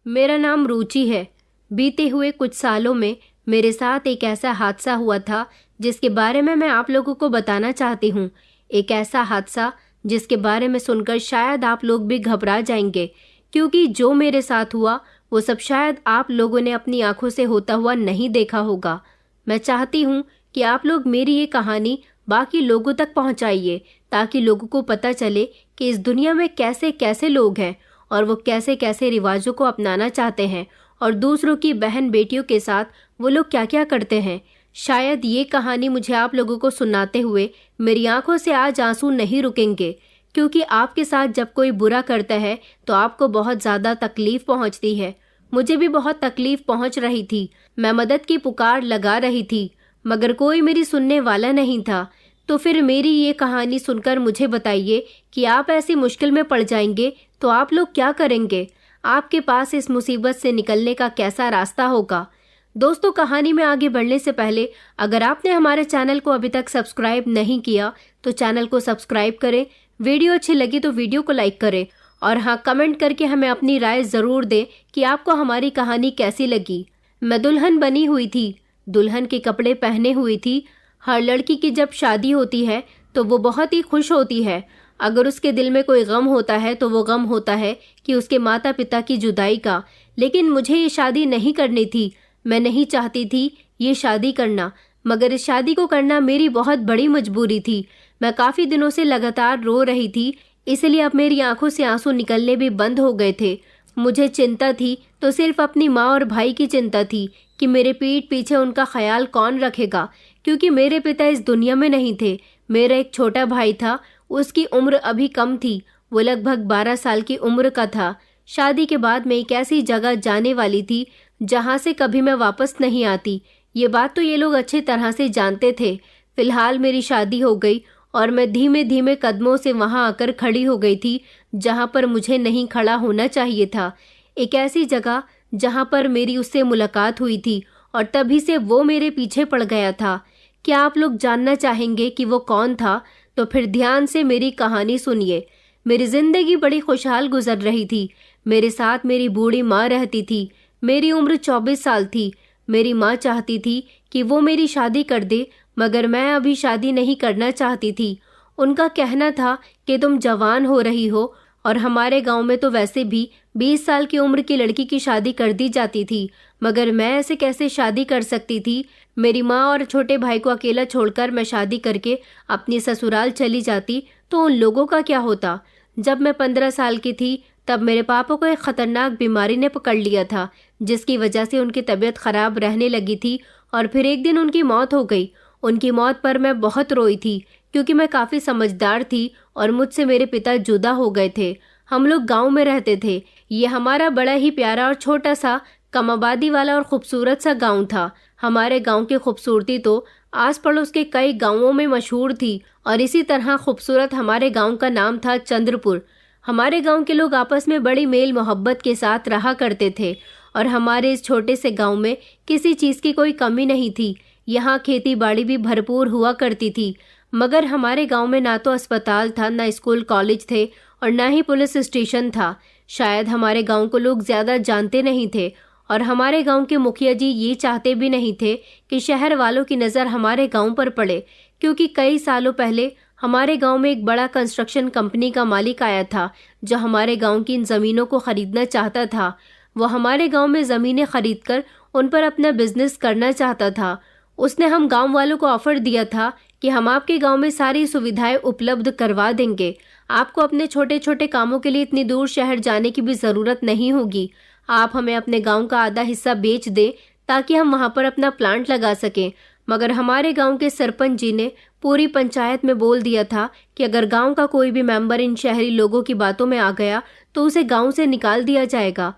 मेरा नाम रुचि है। बीते हुए कुछ सालों में मेरे साथ एक ऐसा हादसा हुआ था जिसके बारे में मैं आप लोगों को बताना चाहती हूँ। एक ऐसा हादसा जिसके बारे में सुनकर शायद आप लोग भी घबरा जाएंगे, क्योंकि जो मेरे साथ हुआ वो सब शायद आप लोगों ने अपनी आंखों से होता हुआ नहीं देखा होगा। मैं चाहती हूँ कि आप लोग मेरी ये कहानी बाकी लोगों तक पहुँचाइए, ताकि लोगों को पता चले कि इस दुनिया में कैसे कैसे लोग हैं और वो कैसे कैसे रिवाजों को अपनाना चाहते हैं और दूसरों की बहन बेटियों के साथ वो लोग क्या क्या करते हैं। शायद ये कहानी मुझे आप लोगों को सुनाते हुए मेरी आंखों से आज आंसू नहीं रुकेंगे, क्योंकि आपके साथ जब कोई बुरा करता है तो आपको बहुत ज़्यादा तकलीफ पहुंचती है। मुझे भी बहुत तकलीफ पहुंच रही थी। मैं मदद की पुकार लगा रही थी, मगर कोई मेरी सुनने वाला नहीं था। तो फिर मेरी ये कहानी सुनकर मुझे बताइए कि आप ऐसी मुश्किल में पड़ जाएंगे तो आप लोग क्या करेंगे। आपके पास इस मुसीबत से निकलने का कैसा रास्ता होगा। दोस्तों, कहानी में आगे बढ़ने से पहले अगर आपने हमारे चैनल को अभी तक सब्सक्राइब नहीं किया तो चैनल को सब्सक्राइब करें। वीडियो अच्छी लगी तो वीडियो को लाइक करें और हाँ, कमेंट करके हमें अपनी राय ज़रूर दें कि आपको हमारी कहानी कैसी लगी। मैं दुल्हन बनी हुई थी, दुल्हन के कपड़े पहने हुई थी। हर लड़की की जब शादी होती है तो वो बहुत ही खुश होती है। अगर उसके दिल में कोई गम होता है तो वो गम होता है कि उसके माता पिता की जुदाई का। लेकिन मुझे ये शादी नहीं करनी थी। मैं नहीं चाहती थी ये शादी करना, मगर इस शादी को करना मेरी बहुत बड़ी मजबूरी थी। मैं काफ़ी दिनों से लगातार रो रही थी, इसलिए अब मेरी आंखों से आंसू निकलने भी बंद हो गए थे। मुझे चिंता थी तो सिर्फ अपनी माँ और भाई की चिंता थी कि मेरे पीठ पीछे उनका ख्याल कौन रखेगा, क्योंकि मेरे पिता इस दुनिया में नहीं थे। मेरा एक छोटा भाई था, उसकी उम्र अभी कम थी, वो लगभग 12 साल की उम्र का था। शादी के बाद मैं एक ऐसी जगह जाने वाली थी जहाँ से कभी मैं वापस नहीं आती। ये बात तो ये लोग अच्छी तरह से जानते थे। फिलहाल मेरी शादी हो गई और मैं धीमे धीमे कदमों से वहाँ आकर खड़ी हो गई थी जहाँ पर मुझे नहीं खड़ा होना चाहिए था। एक ऐसी जगह जहाँ पर मेरी उससे मुलाकात हुई थी और तभी से वो मेरे पीछे पड़ गया था। क्या आप लोग जानना चाहेंगे कि वो कौन था? तो फिर ध्यान से मेरी कहानी सुनिए। मेरी जिंदगी बड़ी खुशहाल गुजर रही थी। मेरे साथ मेरी बूढ़ी माँ रहती थी। मेरी उम्र 24 साल थी। मेरी माँ चाहती थी कि वो मेरी शादी कर दे, मगर मैं अभी शादी नहीं करना चाहती थी। उनका कहना था कि तुम जवान हो रही हो और हमारे गांव में तो वैसे भी 20 साल की उम्र की लड़की की शादी कर दी जाती थी, मगर मैं ऐसे कैसे शादी कर सकती थी। मेरी माँ और छोटे भाई को अकेला छोड़कर मैं शादी करके अपनी ससुराल चली जाती तो उन लोगों का क्या होता। जब मैं 15 साल की थी तब मेरे पापा को एक खतरनाक बीमारी ने पकड़ लिया था, जिसकी वजह से उनकी तबीयत खराब रहने लगी थी और फिर एक दिन उनकी मौत हो गई। उनकी मौत पर मैं बहुत रोई थी, क्योंकि मैं काफ़ी समझदार थी और मुझसे मेरे पिता जुदा हो गए थे। हम लोग गांव में रहते थे। ये हमारा बड़ा ही प्यारा और छोटा सा कम आबादी वाला और खूबसूरत सा गांव था। हमारे गांव की खूबसूरती तो आस पड़ोस के कई गांवों में मशहूर थी और इसी तरह खूबसूरत हमारे गांव का नाम था चंद्रपुर। हमारे गांव के लोग आपस में बड़ी मेल मोहब्बत के साथ रहा करते थे और हमारे इस छोटे से गांव में किसी चीज़ की कोई कमी नहीं थी। यहाँ खेती बाड़ी भी भरपूर हुआ करती थी, मगर हमारे गांव में ना तो अस्पताल था, ना स्कूल कॉलेज थे और ना ही पुलिस स्टेशन था। शायद हमारे गांव को लोग ज़्यादा जानते नहीं थे और हमारे गांव के मुखिया जी ये चाहते भी नहीं थे कि शहर वालों की नज़र हमारे गांव पर पड़े, क्योंकि कई सालों पहले हमारे गांव में एक बड़ा कंस्ट्रक्शन कंपनी का मालिक आया था जो हमारे गांव की इन ज़मीनों को ख़रीदना चाहता था। वो हमारे गांव में ज़मीनें खरीदकर उन पर अपना बिजनेस करना चाहता था। उसने हम गांव वालों को ऑफर दिया था कि हम आपके गांव में सारी सुविधाएं उपलब्ध करवा देंगे। आपको अपने छोटे छोटे कामों के लिए इतनी दूर शहर जाने की भी ज़रूरत नहीं होगी। आप हमें अपने गांव का आधा हिस्सा बेच दें ताकि हम वहां पर अपना प्लांट लगा सकें। मगर हमारे गांव के सरपंच जी ने पूरी पंचायत में बोल दिया था कि अगर गांव का कोई भी मेंबर इन शहरी लोगों की बातों में आ गया तो उसे गांव से निकाल दिया जाएगा।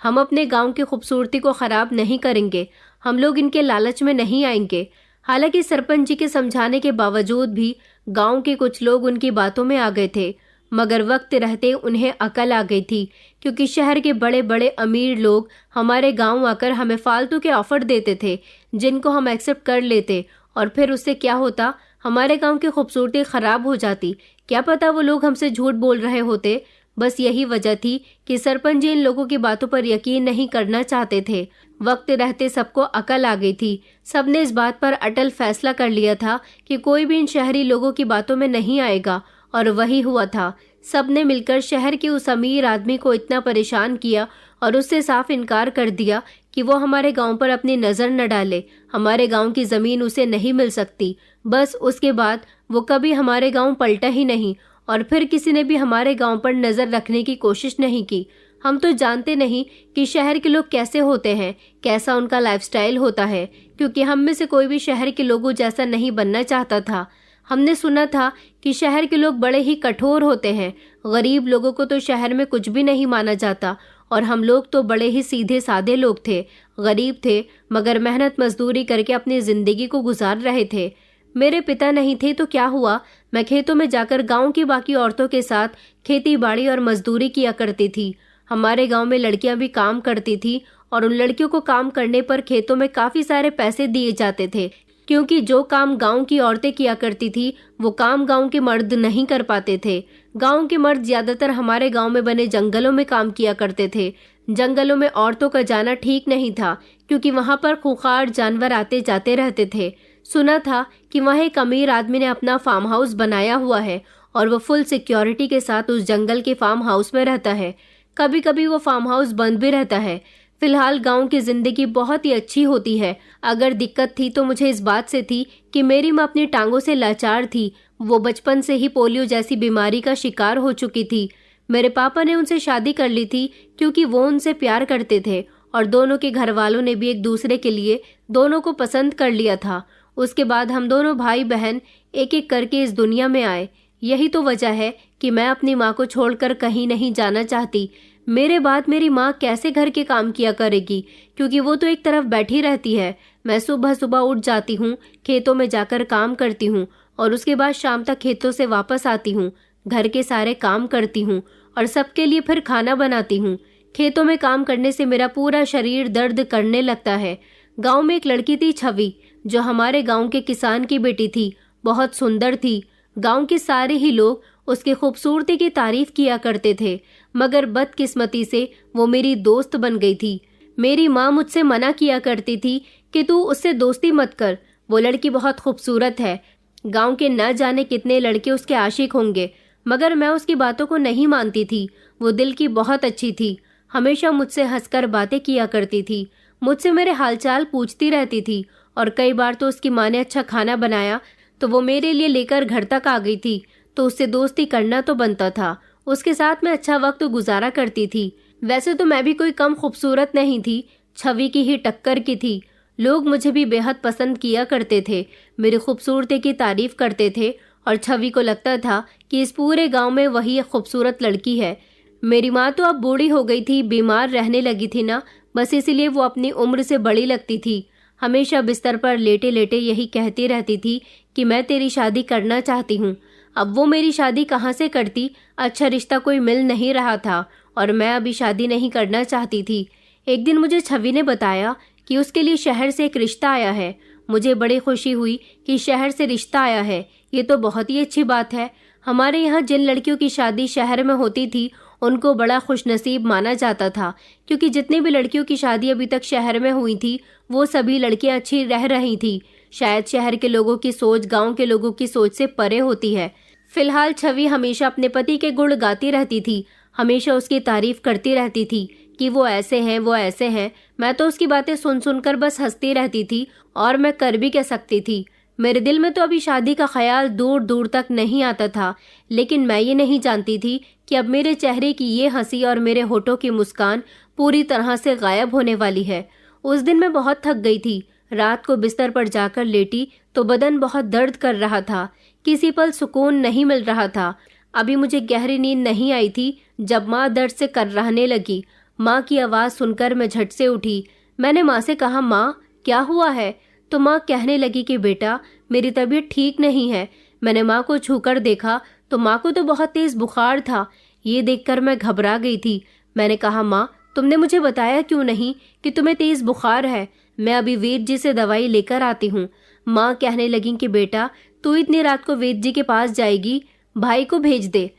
हम अपने गांव की खूबसूरती को ख़राब नहीं करेंगे, हम लोग इनके लालच में नहीं आएंगे। हालांकि सरपंच जी के समझाने के बावजूद भी गांव के कुछ लोग उनकी बातों में आ गए थे, मगर वक्त रहते उन्हें अकल आ गई थी, क्योंकि शहर के बड़े बड़े अमीर लोग हमारे गांव आकर हमें फालतू के ऑफर देते थे जिनको हम एक्सेप्ट कर लेते और फिर उससे क्या होता, हमारे गांव की खूबसूरती ख़राब हो जाती। क्या पता वो लोग हमसे झूठ बोल रहे होते। बस यही वजह थी कि सरपंच जी इन लोगों की बातों पर यकीन नहीं करना चाहते थे। वक्त रहते सबको अकल आ गई थी। सबने इस बात पर अटल फैसला कर लिया था कि कोई भी इन शहरी लोगों की बातों में नहीं आएगा, और वही हुआ था। सबने मिलकर शहर के उस अमीर आदमी को इतना परेशान किया और उससे साफ इनकार कर दिया कि वो हमारे गांव पर अपनी नज़र न डाले। हमारे गांव की ज़मीन उसे नहीं मिल सकती। बस उसके बाद वो कभी हमारे गांव पलटा ही नहीं, और फिर किसी ने भी हमारे गांव पर नज़र रखने की कोशिश नहीं की। हम तो जानते नहीं कि शहर के लोग कैसे होते हैं, कैसा उनका लाइफस्टाइल होता है, क्योंकि हम में से कोई भी शहर के लोगों जैसा नहीं बनना चाहता था। हमने सुना था कि शहर के लोग बड़े ही कठोर होते हैं। गरीब लोगों को तो शहर में कुछ भी नहीं माना जाता, और हम लोग तो बड़े ही सीधे साधे लोग थे। गरीब थे, मगर मेहनत मजदूरी करके अपनी जिंदगी को गुजार रहे थे। मेरे पिता नहीं थे तो क्या हुआ, मैं खेतों में जाकर गांव की बाकी औरतों के साथ खेती बाड़ी और मजदूरी किया करती थी। हमारे गांव में लड़कियां भी काम करती थी, और उन लड़कियों को काम करने पर खेतों में काफी सारे पैसे दिए जाते थे, क्योंकि जो काम गांव की औरतें किया करती थी वो काम गांव के मर्द नहीं कर पाते थे। गांव के मर्द ज्यादातर हमारे गांव में बने जंगलों में काम किया करते थे। जंगलों में औरतों का जाना ठीक नहीं था, क्योंकि वहां पर खूंखार जानवर आते जाते रहते थे। सुना था कि वहां एक अमीर आदमी ने अपना फार्म हाउस बनाया हुआ है, और वो फुल सिक्योरिटी के साथ उस जंगल के फार्म हाउस में रहता है। कभी कभी वो फार्म हाउस बंद भी रहता है। फिलहाल गांव की जिंदगी बहुत ही अच्छी होती है। अगर दिक्कत थी तो मुझे इस बात से थी कि मेरी माँ अपनी टांगों से लाचार थी। वो बचपन से ही पोलियो जैसी बीमारी का शिकार हो चुकी थी। मेरे पापा ने उनसे शादी कर ली थी क्योंकि वो उनसे प्यार करते थे, और दोनों के घर वालों ने भी एक दूसरे के लिए दोनों को पसंद कर लिया था। उसके बाद हम दोनों भाई बहन एक एक करके इस दुनिया में आए। यही तो वजह है कि मैं अपनी माँ को छोड़कर कहीं नहीं जाना चाहती। मेरे बाद मेरी माँ कैसे घर के काम किया करेगी, क्योंकि वो तो एक तरफ बैठी रहती है। मैं सुबह सुबह उठ जाती हूँ, खेतों में जाकर काम करती हूँ, और उसके बाद शाम तक खेतों से वापस आती हूँ, घर के सारे काम करती हूँ, और सबके लिए फिर खाना बनाती हूँ। खेतों में काम करने से मेरा पूरा शरीर दर्द करने लगता है। गाँव में एक लड़की थी छवि, जो हमारे गाँव के किसान की बेटी थी। बहुत सुंदर थी। गाँव के सारे ही लोग उसकी खूबसूरती की तारीफ किया करते थे, मगर बदकिस्मती से वो मेरी दोस्त बन गई थी। मेरी माँ मुझसे मना किया करती थी कि तू उससे दोस्ती मत कर, वो लड़की बहुत खूबसूरत है। गांव के न जाने कितने लड़के उसके आशिक होंगे, मगर मैं उसकी बातों को नहीं मानती थी। वो दिल की बहुत अच्छी थी। हमेशा मुझसे हंसकर बातें किया करती थी, मुझसे मेरे हालचाल पूछती रहती थी, और कई बार तो उसकी माँ ने अच्छा खाना बनाया तो वो मेरे लिए लेकर घर तक आ गई थी, तो उससे दोस्ती करना तो बनता था। उसके साथ मैं अच्छा वक्त गुजारा करती थी। वैसे तो मैं भी कोई कम खूबसूरत नहीं थी, छवि की ही टक्कर की थी। लोग मुझे भी बेहद पसंद किया करते थे, मेरी खूबसूरती की तारीफ करते थे, और छवि को लगता था कि इस पूरे गांव में वही एक खूबसूरत लड़की है। मेरी माँ तो अब बूढ़ी हो गई थी, बीमार रहने लगी थी ना, बस इसीलिए वो अपनी उम्र से बड़ी लगती थी। हमेशा बिस्तर पर लेटे लेटे यही कहती रहती थी कि मैं तेरी शादी करना चाहती हूँ। अब वो मेरी शादी कहाँ से करती, अच्छा रिश्ता कोई मिल नहीं रहा था, और मैं अभी शादी नहीं करना चाहती थी। एक दिन मुझे छवि ने बताया कि उसके लिए शहर से एक रिश्ता आया है। मुझे बड़ी खुशी हुई कि शहर से रिश्ता आया है, ये तो बहुत ही अच्छी बात है। हमारे यहाँ जिन लड़कियों की शादी शहर में होती थी उनको बड़ा खुशनसीब माना जाता था, क्योंकि जितनी भी लड़कियों की शादी अभी तक शहर में हुई थी वो सभी लड़कियां अच्छी रह रही थी। शायद शहर के लोगों की सोच गांव के लोगों की सोच से परे होती है। फिलहाल छवि हमेशा अपने पति के गुण गाती रहती थी, हमेशा उसकी तारीफ करती रहती थी कि वो ऐसे हैं वो ऐसे हैं। मैं तो उसकी बातें सुन सुनकर बस हंसती रहती थी, और मैं कर भी क्या सकती थी। मेरे दिल में तो अभी शादी का ख्याल दूर दूर तक नहीं आता था, लेकिन मैं ये नहीं जानती थी कि अब मेरे चेहरे की ये हंसी और मेरे होठों की मुस्कान पूरी तरह से गायब होने वाली है। उस दिन मैं बहुत थक गई थी। रात को बिस्तर पर जाकर लेटी तो बदन बहुत दर्द कर रहा था, किसी पल सुकून नहीं मिल रहा था। अभी मुझे गहरी नींद नहीं आई थी जब माँ दर्द से कर्राहने लगी। माँ की आवाज़ सुनकर मैं झट से उठी। मैंने माँ से कहा, माँ क्या हुआ है? तो माँ कहने लगी कि बेटा मेरी तबीयत ठीक नहीं है। मैंने माँ को छूकर देखा तो माँ को तो बहुत तेज बुखार था। ये देखकर मैं घबरा गई थी। मैंने कहा, माँ तुमने मुझे बताया क्यों नहीं कि तुम्हें तेज बुखार है? मैं अभी वेद जी से दवाई लेकर आती हूँ। माँ कहने लगी कि बेटा तू इतनी रात को वेद जी के पास जाएगी, भाई को भेज दे।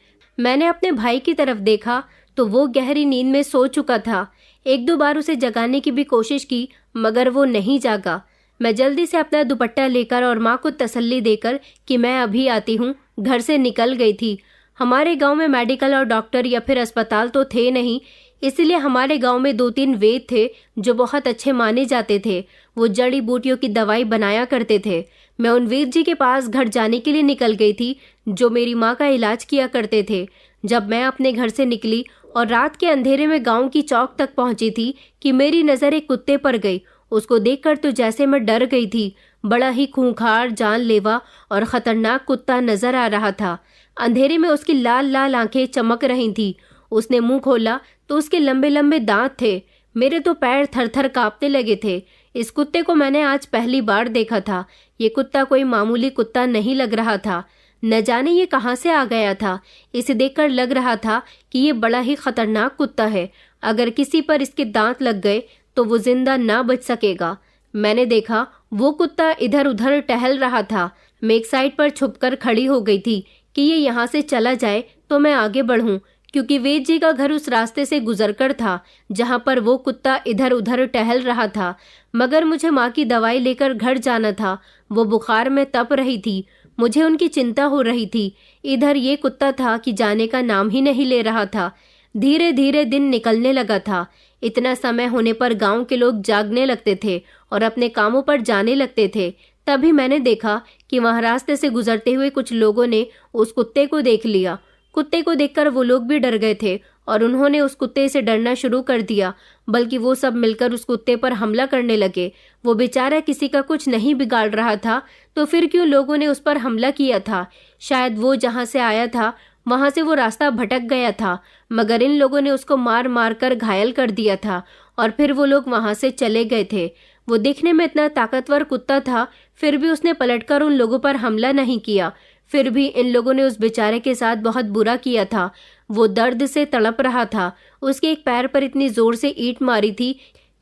मैंने अपने भाई की तरफ देखा तो वो गहरी नींद में सो चुका था। एक दो बार उसे जगाने की भी कोशिश की मगर वो नहीं जागा। मैं जल्दी से अपना दुपट्टा लेकर और माँ को तसल्ली देकर कि मैं अभी आती हूँ, घर से निकल गई थी। हमारे गांव में मेडिकल और डॉक्टर या फिर अस्पताल तो थे नहीं, इसलिए हमारे गांव में 2-3 वैद्य थे जो बहुत अच्छे माने जाते थे। वो जड़ी बूटियों की दवाई बनाया करते थे। मैं उन वैद्य जी के पास घर जाने के लिए निकल गई थी जो मेरी माँ का इलाज किया करते थे। जब मैं अपने घर से निकली और रात के अंधेरे में गांव की चौक तक पहुंची थी कि मेरी नज़र एक कुत्ते पर गई। उसको देखकर तो जैसे मैं डर गई थी। बड़ा ही खूंखार, जानलेवा और खतरनाक कुत्ता नजर आ रहा था। अंधेरे में उसकी लाल लाल आंखें चमक रही थी। उसने मुंह खोला तो उसके लंबे लंबे दांत थे। मेरे तो पैर थर थर कांपने लगे थे। इस कुत्ते को मैंने आज पहली बार देखा था। ये कुत्ता कोई मामूली कुत्ता नहीं लग रहा था। न जाने ये कहाँ से आ गया था। इसे देखकर लग रहा था कि ये बड़ा ही खतरनाक कुत्ता है। अगर किसी पर इसके दांत लग गए तो वो जिंदा ना बच सकेगा। मैंने देखा वो कुत्ता इधर उधर टहल रहा था। मैं एक साइड पर छुपकर खड़ी हो गई थी कि ये यहाँ से चला जाए तो मैं आगे बढ़ूं, क्योंकि वैद्य जी का घर उस रास्ते से गुजरकर था जहाँ पर वो कुत्ता इधर उधर टहल रहा था। मगर मुझे माँ की दवाई लेकर घर जाना था। वो बुखार में तप रही थी। मुझे उनकी चिंता हो रही थी। इधर ये कुत्ता था कि जाने का नाम ही नहीं ले रहा था। धीरे धीरे दिन निकलने लगा था। इतना समय होने पर गांव के लोग जागने लगते थे और अपने कामों पर जाने लगते थे। तभी मैंने देखा कि वहां रास्ते से गुजरते हुए कुछ लोगों ने उस कुत्ते को देख लिया। कुत्ते को देखकर वो लोग भी डर गए थे और उन्होंने उस कुत्ते से डरना शुरू कर दिया। बल्कि वो सब मिलकर उस कुत्ते पर हमला करने लगे। वो बेचारा किसी का कुछ नहीं बिगाड़ रहा था तो फिर क्यों लोगों ने उस पर हमला किया था। शायद वो जहां से आया था वहां से वो रास्ता भटक गया था, मगर इन लोगों ने उसको मार मार कर घायल कर दिया था और फिर वो लोग वहां से चले गए थे। वो दिखने में इतना ताकतवर कुत्ता था, फिर भी उसने पलटकर उन लोगों पर हमला नहीं किया। फिर भी इन लोगों ने उस बेचारे के साथ बहुत बुरा किया था। वो दर्द से तड़प रहा था। उसके एक पैर पर इतनी जोर से ईंट मारी थी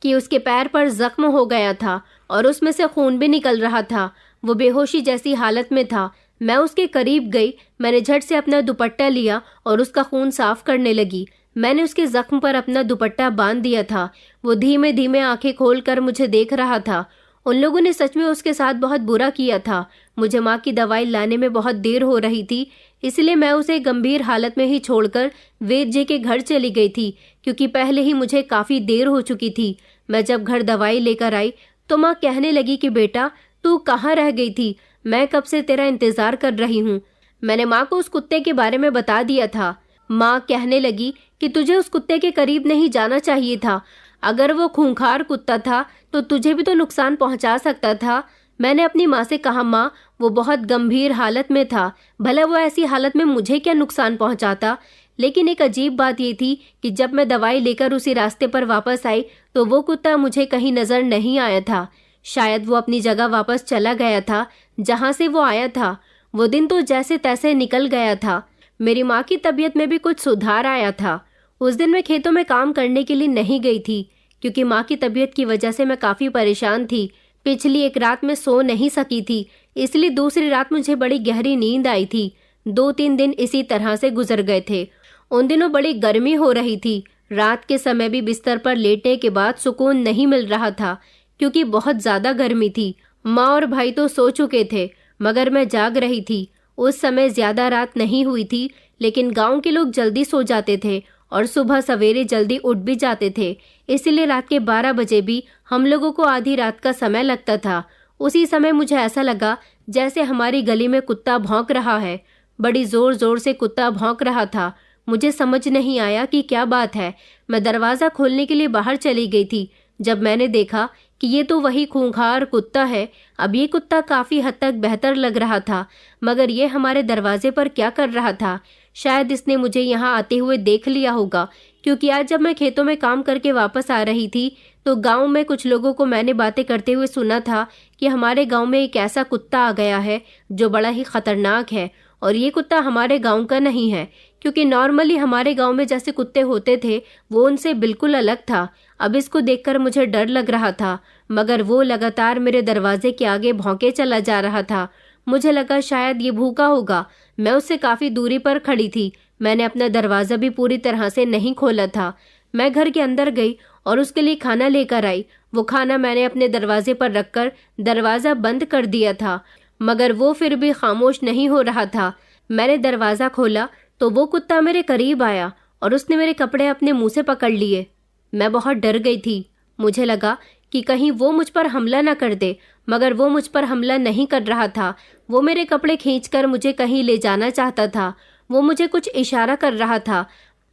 कि उसके पैर पर जख्म हो गया था और उसमें से खून भी निकल रहा था। वो बेहोशी जैसी हालत में था। मैं उसके करीब गई। मैंने झट से अपना दुपट्टा लिया और उसका खून साफ करने लगी। मैंने उसके जख्म पर अपना दुपट्टा बांध दिया था। वो धीमे धीमे आंखें खोलकर मुझे देख रहा था। उन लोगों ने सच में उसके साथ बहुत बुरा किया था। मुझे माँ की दवाई लाने में बहुत देर हो रही थी, इसलिए मैं उसे गंभीर हालत में ही छोड़कर वैद्य जी के घर चली गई थी, क्योंकि पहले ही मुझे काफ़ी देर हो चुकी थी। मैं जब घर दवाई लेकर आई तो माँ कहने लगी कि बेटा तू कहाँ रह गई थी, मैं कब से तेरा इंतज़ार कर रही हूँ। मैंने माँ को उस कुत्ते के बारे में बता दिया था। माँ कहने लगी कि तुझे उस कुत्ते के करीब नहीं जाना चाहिए था। अगर वो खूंखार कुत्ता था तो तुझे भी तो नुकसान पहुंचा सकता था। मैंने अपनी माँ से कहा, माँ वो बहुत गंभीर हालत में था, भला वो ऐसी हालत में मुझे क्या नुकसान पहुंचाता। लेकिन एक अजीब बात ये थी कि जब मैं दवाई लेकर उसी रास्ते पर वापस आई तो वो कुत्ता मुझे कहीं नजर नहीं आया था। शायद वो अपनी जगह वापस चला गया था जहाँ से वो आया था। वो दिन तो जैसे तैसे निकल गया था। मेरी माँ की तबीयत में भी कुछ सुधार आया था। उस दिन मैं खेतों में काम करने के लिए नहीं गई थी, क्योंकि माँ की तबीयत की वजह से मैं काफ़ी परेशान थी। पिछली एक रात में सो नहीं सकी थी, इसलिए दूसरी रात मुझे बड़ी गहरी नींद आई थी। 2-3 दिन इसी तरह से गुजर गए थे। उन दिनों बड़ी गर्मी हो रही थी। रात के समय भी बिस्तर पर लेटने के बाद सुकून नहीं मिल रहा था, क्योंकि बहुत ज़्यादा गर्मी थी। माँ और भाई तो सो चुके थे, मगर मैं जाग रही थी। उस समय ज़्यादा रात नहीं हुई थी, लेकिन गांव के लोग जल्दी सो जाते थे और सुबह सवेरे जल्दी उठ भी जाते थे। इसलिए रात के 12 बजे भी हम लोगों को आधी रात का समय लगता था। उसी समय मुझे ऐसा लगा जैसे हमारी गली में कुत्ता भौंक रहा है। बड़ी ज़ोर ज़ोर से कुत्ता भौंक रहा था। मुझे समझ नहीं आया कि क्या बात है। मैं दरवाज़ा खोलने के लिए बाहर चली गई थी, जब मैंने देखा कि ये तो वही खूंखार कुत्ता है। अब ये कुत्ता काफ़ी हद तक बेहतर लग रहा था, मगर ये हमारे दरवाजे पर क्या कर रहा था। शायद इसने मुझे यहाँ आते हुए देख लिया होगा, क्योंकि आज जब मैं खेतों में काम करके वापस आ रही थी तो गांव में कुछ लोगों को मैंने बातें करते हुए सुना था कि हमारे गांव में एक ऐसा कुत्ता आ गया है जो बड़ा ही खतरनाक है, और ये कुत्ता हमारे गांव का नहीं है, क्योंकि नॉर्मली हमारे गांव में जैसे कुत्ते होते थे वो उनसे बिल्कुल अलग था। अब इसको देखकर मुझे डर लग रहा था, मगर वो लगातार मेरे दरवाजे के आगे भौंके चला जा रहा था। मुझे लगा शायद ये भूखा होगा। मैं उससे काफ़ी दूरी पर खड़ी थी। मैंने अपना दरवाज़ा भी पूरी तरह से नहीं खोला था। मैं घर के अंदर गई और उसके लिए खाना लेकर आई। वो खाना मैंने अपने दरवाजे पर रखकर दरवाज़ा बंद कर दिया था, मगर वो फिर भी खामोश नहीं हो रहा था। मैंने दरवाज़ा खोला तो वो कुत्ता मेरे करीब आया और उसने मेरे कपड़े अपने मुंह से पकड़ लिए। मैं बहुत डर गई थी। मुझे लगा कि कहीं वो मुझ पर हमला न कर दे, मगर वो मुझ पर हमला नहीं कर रहा था। वो मेरे कपड़े खींचकर मुझे कहीं ले जाना चाहता था। वो मुझे कुछ इशारा कर रहा था,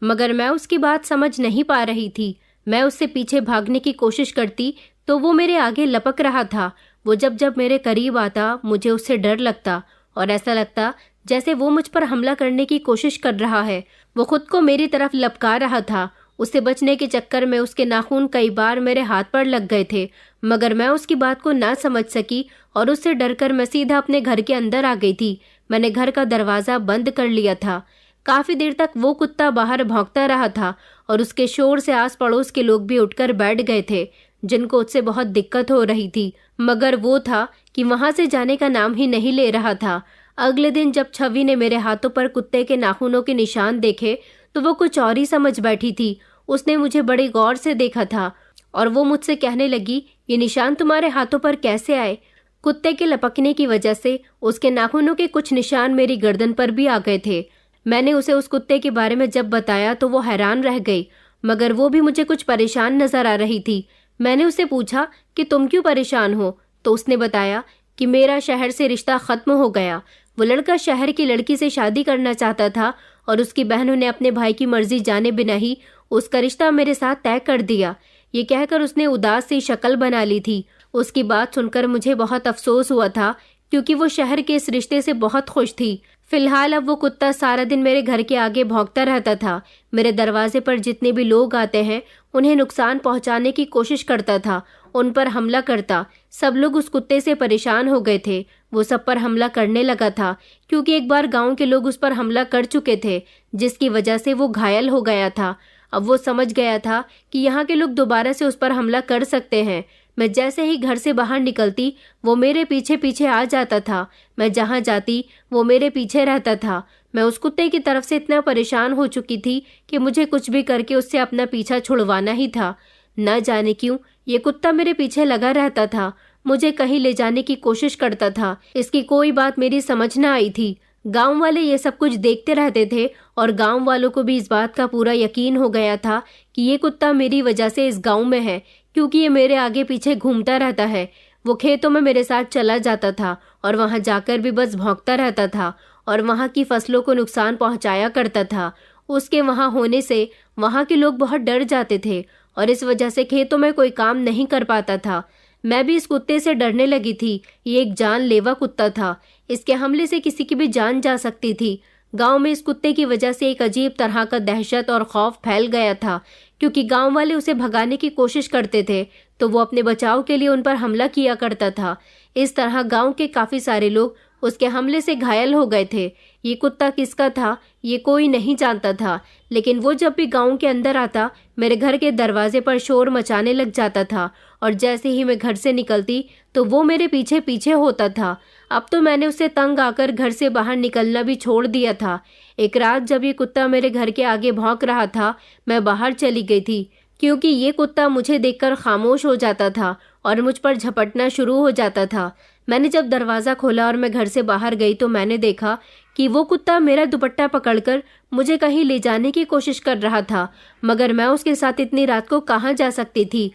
मगर मैं उसकी बात समझ नहीं पा रही थी। मैं उससे पीछे भागने की कोशिश करती तो वो मेरे आगे लपक रहा था। वो जब जब मेरे करीब आता मुझे उससे डर लगता और ऐसा लगता जैसे वो मुझ पर हमला करने की कोशिश कर रहा है। वो खुद को मेरी तरफ लपका रहा था। उससे बचने के चक्कर में उसके नाखून कई बार मेरे हाथ पर लग गए थे, मगर मैं उसकी बात को ना समझ सकी और उससे डरकर मैं सीधा अपने घर के अंदर आ गई थी। मैंने घर का दरवाज़ा बंद कर लिया था। काफ़ी देर तक वो कुत्ता बाहर भौंकता रहा था और उसके शोर से आस पड़ोस के लोग भी उठकर बैठ गए थे, जिनको उससे बहुत दिक्कत हो रही थी। मगर वो था कि वहाँ से जाने का नाम ही नहीं ले रहा था। अगले दिन जब छवि ने मेरे हाथों पर कुत्ते के नाखूनों के निशान देखे तो वो कुछ और ही समझ बैठी थी। उसने मुझे बड़े गौर से देखा था और वो मुझसे कहने लगी, ये निशान तुम्हारे हाथों पर कैसे आए? कुत्ते के लपकने की वजह से उसके नाखूनों के कुछ निशान मेरी गर्दन पर भी आ गए थे। मैंने उसे उस कुत्ते के बारे में जब बताया तो वो हैरान रह गई, मगर वो भी मुझे कुछ परेशान नजर आ रही थी। मैंने उससे पूछा कि तुम क्यों परेशान हो? तो उसने बताया कि मेरा शहर से रिश्ता खत्म हो गया। वो लड़का शहर की लड़की से शादी करना चाहता था और उसकी बहनों ने अपने भाई की मर्जी जाने बिना ही उसका रिश्ता मेरे साथ तय कर दिया। ये कहकर उसने उदास सी शक्ल बना ली थी। उसकी बात सुनकर मुझे बहुत अफसोस हुआ था, क्योंकि वो शहर के इस रिश्ते से बहुत खुश थी। फिलहाल अब वो कुत्ता सारा दिन मेरे घर के आगे भौंकता रहता था। मेरे दरवाजे पर जितने भी लोग आते हैं उन्हें नुकसान पहुंचाने की कोशिश करता था, उन पर हमला करता। सब लोग उस कुत्ते से परेशान हो गए थे। वो सब पर हमला करने लगा था, क्योंकि एक बार गांव के लोग उस पर हमला कर चुके थे, जिसकी वजह से वो घायल हो गया था। अब वो समझ गया था कि यहाँ के लोग दोबारा से उस पर हमला कर सकते हैं। मैं जैसे ही घर से बाहर निकलती वो मेरे पीछे पीछे आ जाता था। मैं जहाँ जाती वो मेरे पीछे रहता था। मैं उस कुत्ते की तरफ से इतना परेशान हो चुकी थी कि मुझे कुछ भी करके उससे अपना पीछा छुड़वाना ही था। न जाने क्यों ये कुत्ता मेरे पीछे लगा रहता था, मुझे कहीं ले जाने की कोशिश करता था। इसकी कोई बात मेरी समझ न आई थी। गांव वाले ये सब कुछ देखते रहते थे और गांव वालों को भी इस बात का पूरा यकीन हो गया था कि ये कुत्ता मेरी वजह से इस गांव में है, क्योंकि ये मेरे आगे पीछे घूमता रहता है। वो खेतों में मेरे साथ चला जाता था और वहां जाकर भी बस भौंकता रहता था और वहां की फसलों को नुकसान पहुंचाया करता था। उसके वहां होने से वहां के लोग बहुत डर जाते थे और इस वजह से खेतों में कोई काम नहीं कर पाता था। मैं भी इस कुत्ते से डरने लगी थी। ये एक जानलेवा कुत्ता था। इसके हमले से किसी की भी जान जा सकती थी। गांव में इस कुत्ते की वजह से एक अजीब तरह का दहशत और खौफ फैल गया था, क्योंकि गांव वाले उसे भगाने की कोशिश करते थे तो वो अपने बचाव के लिए उन पर हमला किया करता था। इस तरह गांव के काफी सारे लोग उसके हमले से घायल हो गए थे। ये कुत्ता किसका था ये कोई नहीं जानता था, लेकिन वो जब भी गांव के अंदर आता मेरे घर के दरवाजे पर शोर मचाने लग जाता था और जैसे ही मैं घर से निकलती तो वो मेरे पीछे पीछे होता था। अब तो मैंने उससे तंग आकर घर से बाहर निकलना भी छोड़ दिया था। एक रात जब ये कुत्ता मेरे घर के आगे भौंक रहा था, मैं बाहर चली गई थी, क्योंकि ये कुत्ता मुझे देखकर खामोश हो जाता था और मुझ पर झपटना शुरू हो जाता था। मैंने जब दरवाज़ा खोला और मैं घर से बाहर गई तो मैंने देखा कि वो कुत्ता मेरा दुपट्टा पकड़कर मुझे कहीं ले जाने की कोशिश कर रहा था, मगर मैं उसके साथ इतनी रात को कहाँ जा सकती थी।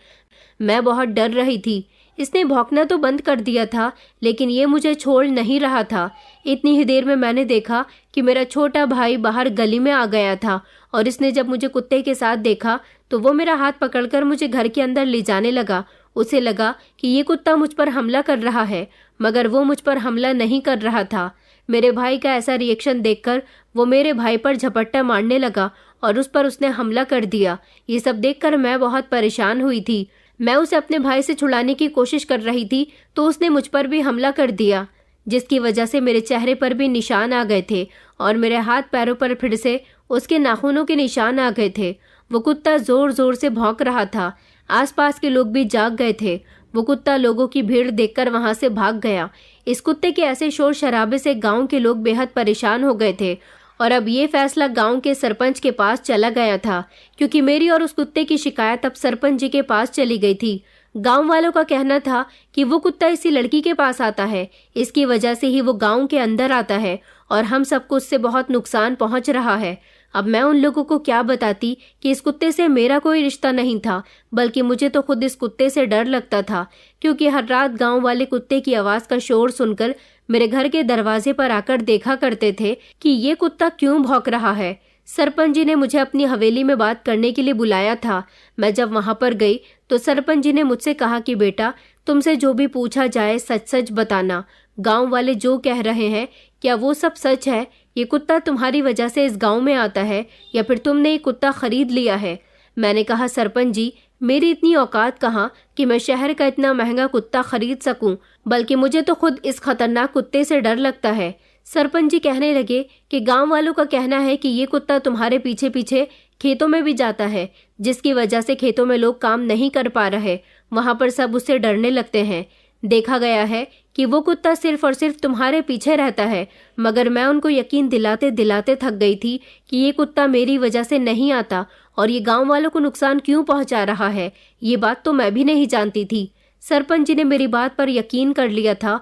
मैं बहुत डर रही थी। इसने भौंकना तो बंद कर दिया था, लेकिन ये मुझे छोड़ नहीं रहा था। इतनी ही देर में मैंने देखा कि मेरा छोटा भाई बाहर गली में आ गया था और इसने जब मुझे कुत्ते के साथ देखा तो वो मेरा हाथ पकड़कर मुझे घर के अंदर ले जाने लगा। उसे लगा कि ये कुत्ता मुझ पर हमला कर रहा है, मगर वो मुझ पर हमला नहीं कर रहा था। मेरे भाई का ऐसा रिएक्शन देखकर वो मेरे भाई पर झपट्टा मारने लगा और उस पर उसने हमला कर दिया। ये सब देखकर मैं बहुत परेशान हुई थी। मैं उसे अपने भाई से छुड़ाने की कोशिश कर रही थी तो उसने मुझ पर भी हमला कर दिया, जिसकी वजह से मेरे चेहरे पर भी निशान आ गए थे और मेरे हाथ पैरों पर फिर से उसके नाखूनों के निशान आ गए थे। वो कुत्ता जोर जोर से भौंक रहा था। आसपास के लोग भी जाग गए थे। वो कुत्ता लोगों की भीड़ देखकर वहां से भाग गया। इस कुत्ते के ऐसे शोर शराबे से गांव के लोग बेहद परेशान हो गए थे और अब ये फैसला गांव के सरपंच के पास चला गया था, क्योंकि मेरी और उस कुत्ते की शिकायत अब सरपंच जी के पास चली गई थी। गांव वालों का कहना था कि वो कुत्ता इसी लड़की के पास आता है, इसकी वजह से ही वो गांव के अंदर आता है और हम सबको उससे बहुत नुकसान पहुंच रहा है। अब मैं उन लोगों को क्या बताती कि इस कुत्ते से मेरा कोई रिश्ता नहीं था, बल्कि मुझे तो खुद इस कुत्ते से डर लगता था, क्योंकि हर रात गांव वाले कुत्ते की आवाज का शोर सुनकर मेरे घर के दरवाजे पर आकर देखा करते थे कि ये कुत्ता क्यों भौंक रहा है। सरपंच जी ने मुझे अपनी हवेली में बात करने के लिए बुलाया था। मैं जब वहां पर गई तो सरपंच जी ने मुझसे कहा कि बेटा, तुमसे जो भी पूछा जाए सच सच बताना। गांव वाले जो कह रहे हैं क्या वो सब सच है? ये कुत्ता तुम्हारी वजह से इस गांव में आता है या फिर तुमने ये कुत्ता खरीद लिया है? मैंने कहा, सरपंच जी, मेरी इतनी औकात कहाँ कि मैं शहर का इतना महंगा कुत्ता खरीद सकूं, बल्कि मुझे तो खुद इस खतरनाक कुत्ते से डर लगता है। सरपंच जी कहने लगे कि गांव वालों का कहना है कि ये कुत्ता तुम्हारे पीछे पीछे खेतों में भी जाता है, जिसकी वजह से खेतों में लोग काम नहीं कर पा रहे, वहां पर सब उससे डरने लगते हैं। देखा गया है कि वो कुत्ता सिर्फ और सिर्फ तुम्हारे पीछे रहता है। मगर मैं उनको यकीन दिलाते दिलाते थक गई थी कि ये कुत्ता मेरी वजह से नहीं आता और ये गांव वालों को नुकसान क्यों पहुंचा रहा है, ये बात तो मैं भी नहीं जानती थी। सरपंच जी ने मेरी बात पर यकीन कर लिया था,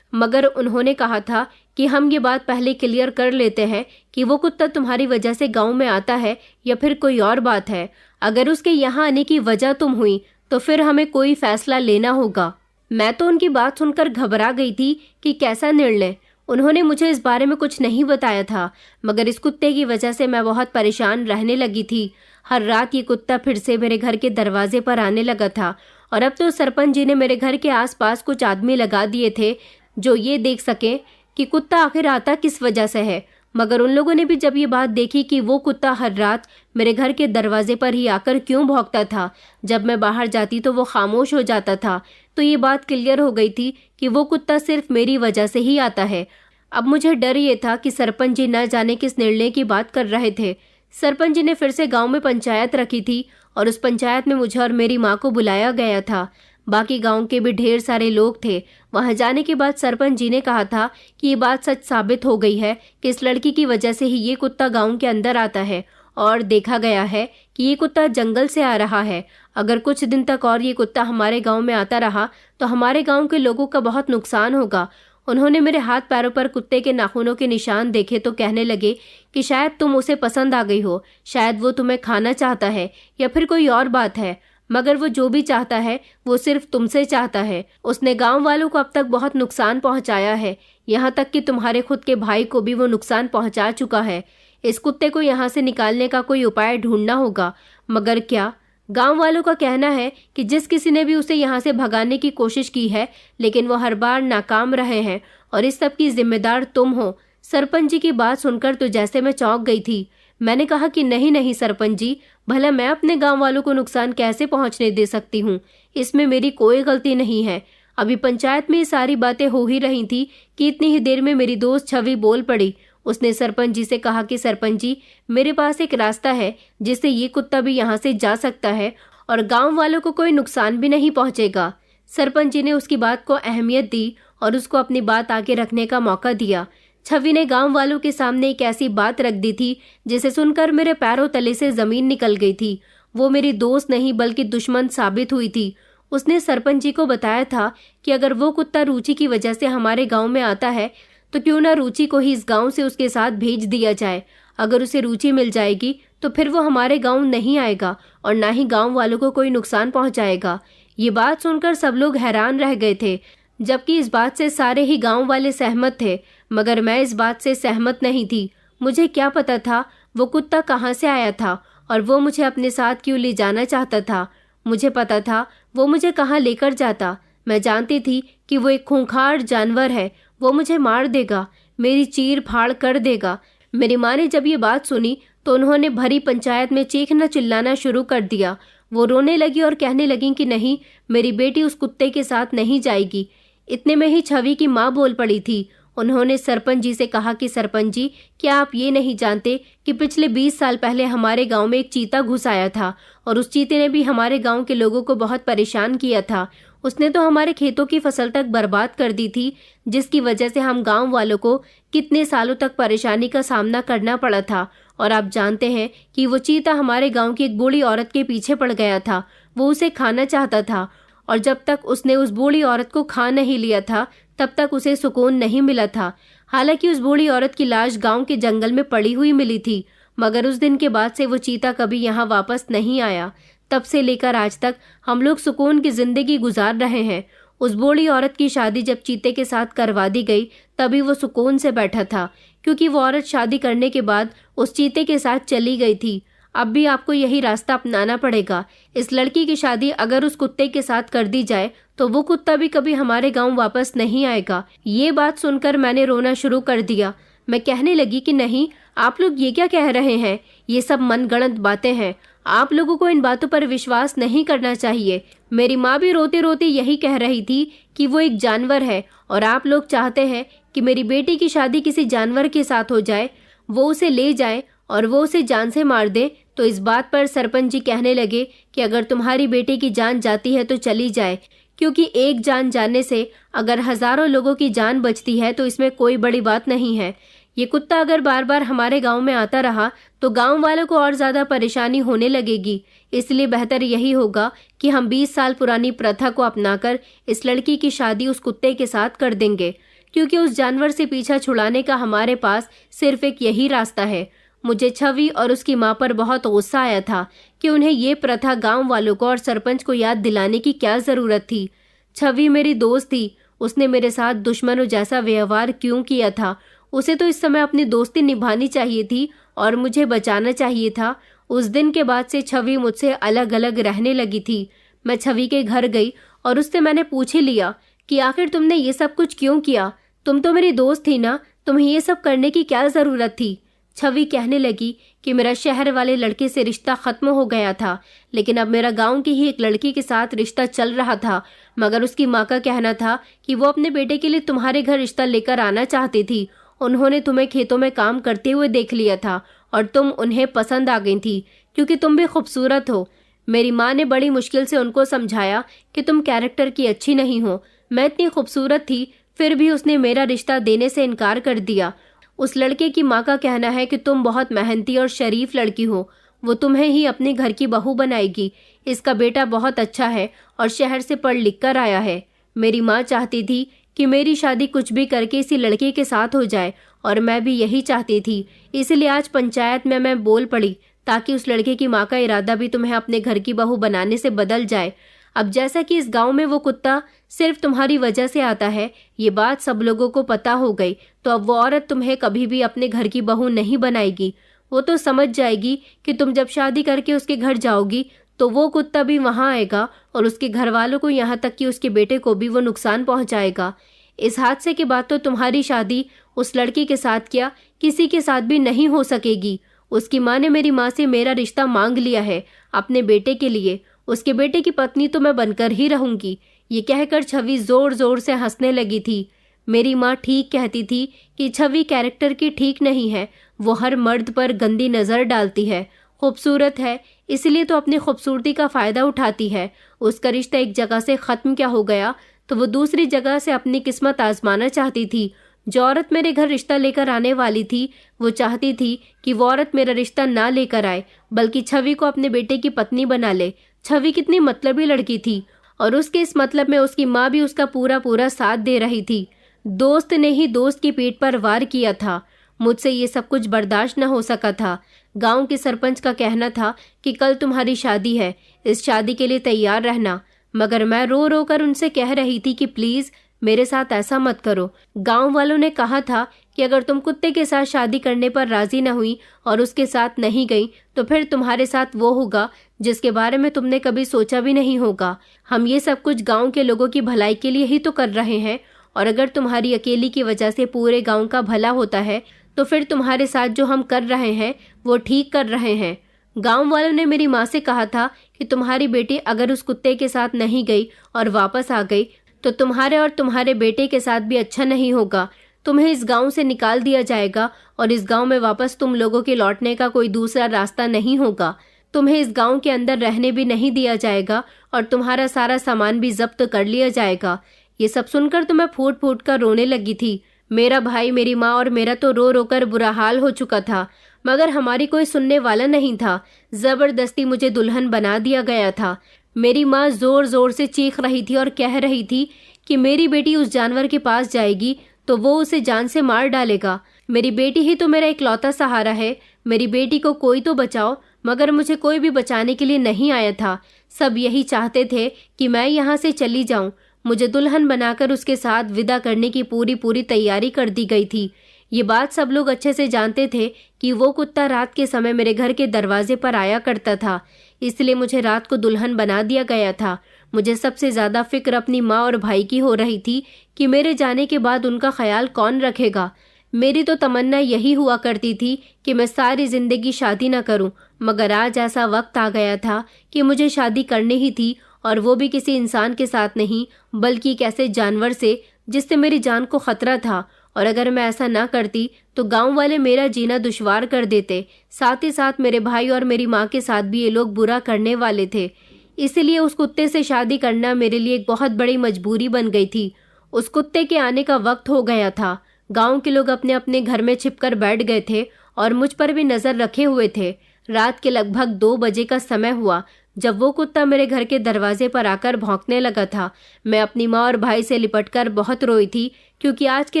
मगर उन्होंने कहा था कि हम ये बात पहले क्लियर कर लेते हैं कि वो कुत्ता तुम्हारी वजह से गांव में आता है या फिर कोई और बात है। अगर उसके यहाँ आने की वजह तुम हुई तो फिर हमें कोई फैसला लेना होगा। मैं तो उनकी बात सुनकर घबरा गई थी कि कैसा निर्णय। उन्होंने मुझे इस बारे में कुछ नहीं बताया था, मगर इस कुत्ते की वजह से मैं बहुत परेशान रहने लगी थी। हर रात ये कुत्ता फिर से मेरे घर के दरवाजे पर आने लगा था और अब तो सरपंच जी ने मेरे घर के आसपास कुछ आदमी लगा दिए थे जो ये देख सके कि कुत्ता आखिर आता किस वजह से है। मगर उन लोगों ने भी जब ये बात देखी कि वो कुत्ता हर रात मेरे घर के दरवाजे पर ही आकर क्यों भौंकता था, जब मैं बाहर जाती तो वो खामोश हो जाता था, तो ये बात क्लियर हो गई थी कि वो कुत्ता सिर्फ मेरी वजह से ही आता है। अब मुझे डर ये था कि सरपंच जी न जाने किस निर्णय की बात कर रहे थे। सरपंच जी ने फिर से गांव में पंचायत रखी थी और उस पंचायत में मुझे और मेरी माँ को बुलाया गया था। बाकी गांव के भी ढेर सारे लोग थे। वहां जाने के बाद सरपंच जी ने कहा था कि ये बात सच साबित हो गई है कि इस लड़की की वजह से ही ये कुत्ता गांव के अंदर आता है और देखा गया है कि ये कुत्ता जंगल से आ रहा है। अगर कुछ दिन तक और ये कुत्ता हमारे गांव में आता रहा तो हमारे गांव के लोगों का बहुत नुकसान होगा। उन्होंने मेरे हाथ पैरों पर कुत्ते के नाखूनों के निशान देखे तो कहने लगे कि शायद तुम उसे पसंद आ गई हो, शायद वो तुम्हें खाना चाहता है या फिर कोई और बात है, मगर वो जो भी चाहता है वो सिर्फ तुमसे चाहता है। उसने गांव वालों को अब तक बहुत नुकसान पहुंचाया है, यहाँ तक कि तुम्हारे खुद के भाई को भी वो नुकसान पहुंचा चुका है। इस कुत्ते को यहाँ से निकालने का कोई उपाय ढूंढना होगा। मगर क्या? गांव वालों का कहना है कि जिस किसी ने भी उसे यहाँ से भगाने की कोशिश की है, लेकिन वो हर बार नाकाम रहे हैं और इस सब की जिम्मेदार तुम हो। सरपंच जी की बात सुनकर तो जैसे मैं चौंक गई थी। मैंने कहा कि नहीं नहीं सरपंच जी, भला मैं अपने गांव वालों को नुकसान कैसे पहुंचने दे सकती हूँ? इसमें मेरी कोई गलती नहीं है। अभी पंचायत में ये सारी बातें हो ही रही थी कि इतनी ही देर में मेरी दोस्त छवि बोल पड़ी। उसने सरपंच जी से कहा कि सरपंच जी, मेरे पास एक रास्ता है जिससे ये कुत्ता भी यहाँ से जा सकता है और गांव वालों को कोई नुकसान भी नहीं पहुंचेगा। सरपंच जी ने उसकी बात को अहमियत दी और उसको अपनी बात आगे रखने का मौका दिया। छवि ने गांव वालों के सामने एक ऐसी बात रख दी थी जिसे सुनकर मेरे पैरों तले से जमीन निकल गई थी। वो मेरी दोस्त नहीं बल्कि दुश्मन साबित हुई थी। उसने सरपंच जी को बताया था कि अगर वो कुत्ता रुचि की वजह से हमारे गांव में आता है तो क्यों ना रुचि को ही इस गांव से उसके साथ भेज दिया जाए। अगर उसे रुचि मिल जाएगी तो फिर वो हमारे गांव नहीं आएगा और ना ही गांव वालों को कोई नुकसान पहुंचाएगा। ये बात सुनकर सब लोग हैरान रह गए थे, जबकि इस बात से सारे ही गांव वाले सहमत थे, मगर मैं इस बात से सहमत नहीं थी। मुझे क्या पता था वो कुत्ता कहाँ से आया था और वो मुझे अपने साथ क्यों ले जाना चाहता था। मुझे पता था वो मुझे कहाँ लेकर जाता। मैं जानती थी कि वो एक खूंखार जानवर है, वो मुझे मार देगा, मेरी चीर फाड़ कर देगा। मेरी माँ ने जब ये बात सुनी तो उन्होंने भरी पंचायत में चीखना चिल्लाना शुरू कर दिया। वो रोने लगी और कहने लगी कि नहीं, मेरी बेटी उस कुत्ते के साथ नहीं जाएगी। इतने में ही छवि की माँ बोल पड़ी थी। उन्होंने सरपंच जी से कहा कि सरपंच जी, क्या आप ये नहीं जानते कि पिछले 20 साल पहले हमारे गांव में एक चीता घुस आया था और उस चीते ने भी हमारे गांव के लोगों को बहुत परेशान किया था। उसने तो हमारे खेतों की फसल तक बर्बाद कर दी थी, जिसकी वजह से हम गांव वालों को कितने सालों तक परेशानी का सामना करना पड़ा था। और आप जानते हैं कि वो चीता हमारे गांव की एक बूढ़ी औरत के पीछे पड़ गया था। वो उसे खाना चाहता था और जब तक उसने उस बूढ़ी औरत को खा नहीं लिया था तब तक उसे सुकून नहीं मिला था। हालांकि उस बूढ़ी औरत की लाश गांव के जंगल में पड़ी हुई मिली थी, मगर उस दिन के बाद से वो चीता कभी यहाँ वापस नहीं आया। तब से लेकर आज तक हम लोग सुकून की जिंदगी गुजार रहे हैं। उस बूढ़ी औरत की शादी जब चीते के साथ करवा दी गई तभी वो सुकून से बैठा था, क्योंकि वो औरत शादी करने के बाद उस चीते के साथ चली गई थी। अब भी आपको यही रास्ता अपनाना पड़ेगा। इस लड़की की शादी अगर उस कुत्ते के साथ कर दी जाए तो वो कुत्ता भी कभी हमारे गांव वापस नहीं आएगा। ये बात सुनकर मैंने रोना शुरू कर दिया। मैं कहने लगी कि नहीं, आप लोग ये क्या कह रहे हैं, ये सब मनगढ़ंत बातें हैं। आप लोगों को इन बातों पर विश्वास नहीं करना चाहिए। मेरी माँ भी रोते रोते यही कह रही थी कि वो एक जानवर है और आप लोग चाहते हैं कि मेरी बेटी की शादी किसी जानवर के साथ हो जाए, वो उसे ले जाए और वो उसे जान से मार दे। तो इस बात पर सरपंच जी कहने लगे कि अगर तुम्हारी बेटी की जान जाती है तो चली जाए, क्योंकि एक जान जाने से अगर हजारों लोगों की जान बचती है तो इसमें कोई बड़ी बात नहीं है। ये कुत्ता अगर बार बार हमारे गांव में आता रहा तो गांव वालों को और ज्यादा परेशानी होने लगेगी। इसलिए बेहतर यही होगा कि हम 20 साल पुरानी प्रथा को अपनाकर इस लड़की की शादी उस कुत्ते के साथ कर देंगे, क्योंकि उस जानवर से पीछा छुड़ाने का हमारे पास सिर्फ एक यही रास्ता है। मुझे छवि और उसकी माँ पर बहुत गुस्सा आया था कि उन्हें ये प्रथा गांव वालों को और सरपंच को याद दिलाने की क्या जरूरत थी। छवि मेरी दोस्त थी, उसने मेरे साथ दुश्मनों जैसा व्यवहार क्यों किया था? उसे तो इस समय अपनी दोस्ती निभानी चाहिए थी और मुझे बचाना चाहिए था। उस दिन के बाद से छवि मुझसे अलग अलग रहने लगी थी। मैं छवि के घर गई और उससे मैंने पूछ ही लिया कि आखिर तुमने ये सब कुछ क्यों किया? तुम तो मेरी दोस्त थी ना, तुम्हें ये सब करने की क्या जरूरत थी? छवि कहने लगी कि मेरा शहर वाले लड़के से रिश्ता खत्म हो गया था, लेकिन अब मेरा गांव की ही एक लड़की के साथ रिश्ता चल रहा था। मगर उसकी माँ का कहना था कि वो अपने बेटे के लिए तुम्हारे घर रिश्ता लेकर आना चाहती थी। उन्होंने तुम्हें खेतों में काम करते हुए देख लिया था और तुम उन्हें पसंद आ गई थी, क्योंकि तुम भी खूबसूरत हो। मेरी माँ ने बड़ी मुश्किल से उनको समझाया कि तुम कैरेक्टर की अच्छी नहीं हो। मैं इतनी खूबसूरत थी, फिर भी उसने मेरा रिश्ता देने से इनकार कर दिया। उस लड़के की माँ का कहना है कि तुम बहुत मेहनती और शरीफ लड़की हो, वो तुम्हें ही अपने घर की बहू बनाएगी। इसका बेटा बहुत अच्छा है और शहर से पढ़ लिख कर आया है। मेरी माँ चाहती थी कि मेरी शादी कुछ भी करके इसी लड़के के साथ हो जाए और मैं भी यही चाहती थी। इसलिए आज पंचायत में मैं बोल पड़ी ताकि उस लड़के की माँ का इरादा भी तुम्हें अपने घर की बहू बनाने से बदल जाए। अब जैसा कि इस गांव में वो कुत्ता सिर्फ तुम्हारी वजह से आता है, ये बात सब लोगों को पता हो गई, तो अब वो औरत तुम्हें कभी भी अपने घर की बहू नहीं बनाएगी। वो तो समझ जाएगी कि तुम जब शादी करके उसके घर जाओगी तो वो कुत्ता भी वहां आएगा और उसके घर वालों को, यहाँ तक कि उसके बेटे को भी वो नुकसान पहुंचाएगा। इस हादसे के बाद तो तुम्हारी शादी उस लड़की के साथ क्या किसी के साथ भी नहीं हो सकेगी। उसकी माँ ने मेरी माँ से मेरा रिश्ता मांग लिया है अपने बेटे के लिए। उसके बेटे की पत्नी तो मैं बनकर ही रहूंगी। ये कहकर छवि जोर जोर से हंसने लगी थी। मेरी माँ ठीक कहती थी कि छवि कैरेक्टर की ठीक नहीं है, वो हर मर्द पर गंदी नजर डालती है। खूबसूरत है इसलिए तो अपनी खूबसूरती का फायदा उठाती है। उसका रिश्ता एक जगह से खत्म क्या हो गया तो वो दूसरी जगह से अपनी किस्मत आजमाना चाहती थी। जो औरत मेरे घर रिश्ता लेकर आने वाली थी वो चाहती थी कि वो औरत मेरा रिश्ता ना लेकर आए, बल्कि छवि को अपने बेटे की पत्नी बना ले। छवि कितनी मतलबी लड़की थी और उसके इस मतलब में उसकी माँ भी उसका पूरा पूरा साथ दे रही थी। दोस्त ने ही दोस्त की पीठ पर वार किया था। मुझसे ये सब कुछ बर्दाश्त न हो सका था। गांव के सरपंच का कहना था कि कल तुम्हारी शादी है, इस शादी के लिए तैयार रहना। मगर मैं रो रो कर उनसे कह रही थी कि प्लीज मेरे साथ ऐसा मत करो। गांव वालों ने कहा था कि अगर तुम कुत्ते के साथ शादी करने पर राजी न हुई और उसके साथ नहीं गई तो फिर तुम्हारे साथ वो होगा जिसके बारे में तुमने कभी सोचा भी नहीं होगा। हम ये सब कुछ गांव के लोगों की भलाई के लिए ही तो कर रहे हैं, और अगर तुम्हारी अकेली की वजह से पूरे गांव का भला होता है तो फिर तुम्हारे साथ जो हम कर रहे हैं वो ठीक कर रहे हैं। गांव वालों ने मेरी माँ से कहा था कि तुम्हारी बेटी अगर उस कुत्ते के साथ नहीं गई और वापस आ गई तो तुम्हारे और तुम्हारे बेटे के साथ भी अच्छा नहीं होगा। तुम्हें इस गांव से निकाल दिया जाएगा और इस गांव में वापस तुम लोगों के लौटने का कोई दूसरा रास्ता नहीं होगा। तुम्हें इस गांव के अंदर रहने भी नहीं दिया जाएगा और तुम्हारा सारा सामान भी जब्त कर लिया जाएगा। ये सब सुनकर तो मैं फूट फूट कर रोने लगी थी। मेरा भाई, मेरी माँ और मेरा तो रो रो कर बुरा हाल हो चुका था, मगर हमारी कोई सुनने वाला नहीं था। जबरदस्ती मुझे दुल्हन बना दिया गया था। मेरी माँ जोर जोर से चीख रही थी और कह रही थी कि मेरी बेटी उस जानवर के पास जाएगी तो वो उसे जान से मार डालेगा। मेरी बेटी ही तो मेरा इकलौता सहारा है, मेरी बेटी को कोई तो बचाओ। मगर मुझे कोई भी बचाने के लिए नहीं आया था। सब यही चाहते थे कि मैं यहाँ से चली जाऊं। मुझे दुल्हन बनाकर उसके साथ विदा करने की पूरी तैयारी कर दी गई थी। ये बात सब लोग अच्छे से जानते थे कि वो कुत्ता रात के समय मेरे घर के दरवाजे पर आया करता था, इसलिए मुझे रात को दुल्हन बना दिया गया था। मुझे सबसे ज्यादा फिक्र अपनी माँ और भाई की हो रही थी कि मेरे जाने के बाद उनका ख्याल कौन रखेगा। मेरी तो तमन्ना यही हुआ करती थी कि मैं सारी जिंदगी शादी न करूं, मगर आज ऐसा वक्त आ गया था कि मुझे शादी करनी ही थी, और वो भी किसी इंसान के साथ नहीं बल्कि एक ऐसे जानवर से जिससे मेरी जान को खतरा था। और अगर मैं ऐसा ना करती तो गांव वाले मेरा जीना दुश्वार कर देते। साथ ही साथ मेरे भाई और मेरी माँ के साथ भी ये लोग बुरा करने वाले थे। इसलिए उस कुत्ते से शादी करना मेरे लिए एक बहुत बड़ी मजबूरी बन गई थी। उस कुत्ते के आने का वक्त हो गया था। गांव के लोग अपने अपने घर में छिपकर बैठ गए थे और मुझ पर भी नजर रखे हुए थे। रात के लगभग 2 बजे का समय हुआ जब वो कुत्ता मेरे घर के दरवाजे पर आकर भौंकने लगा था। मैं अपनी माँ और भाई से लिपटकर बहुत रोई थी, क्योंकि आज की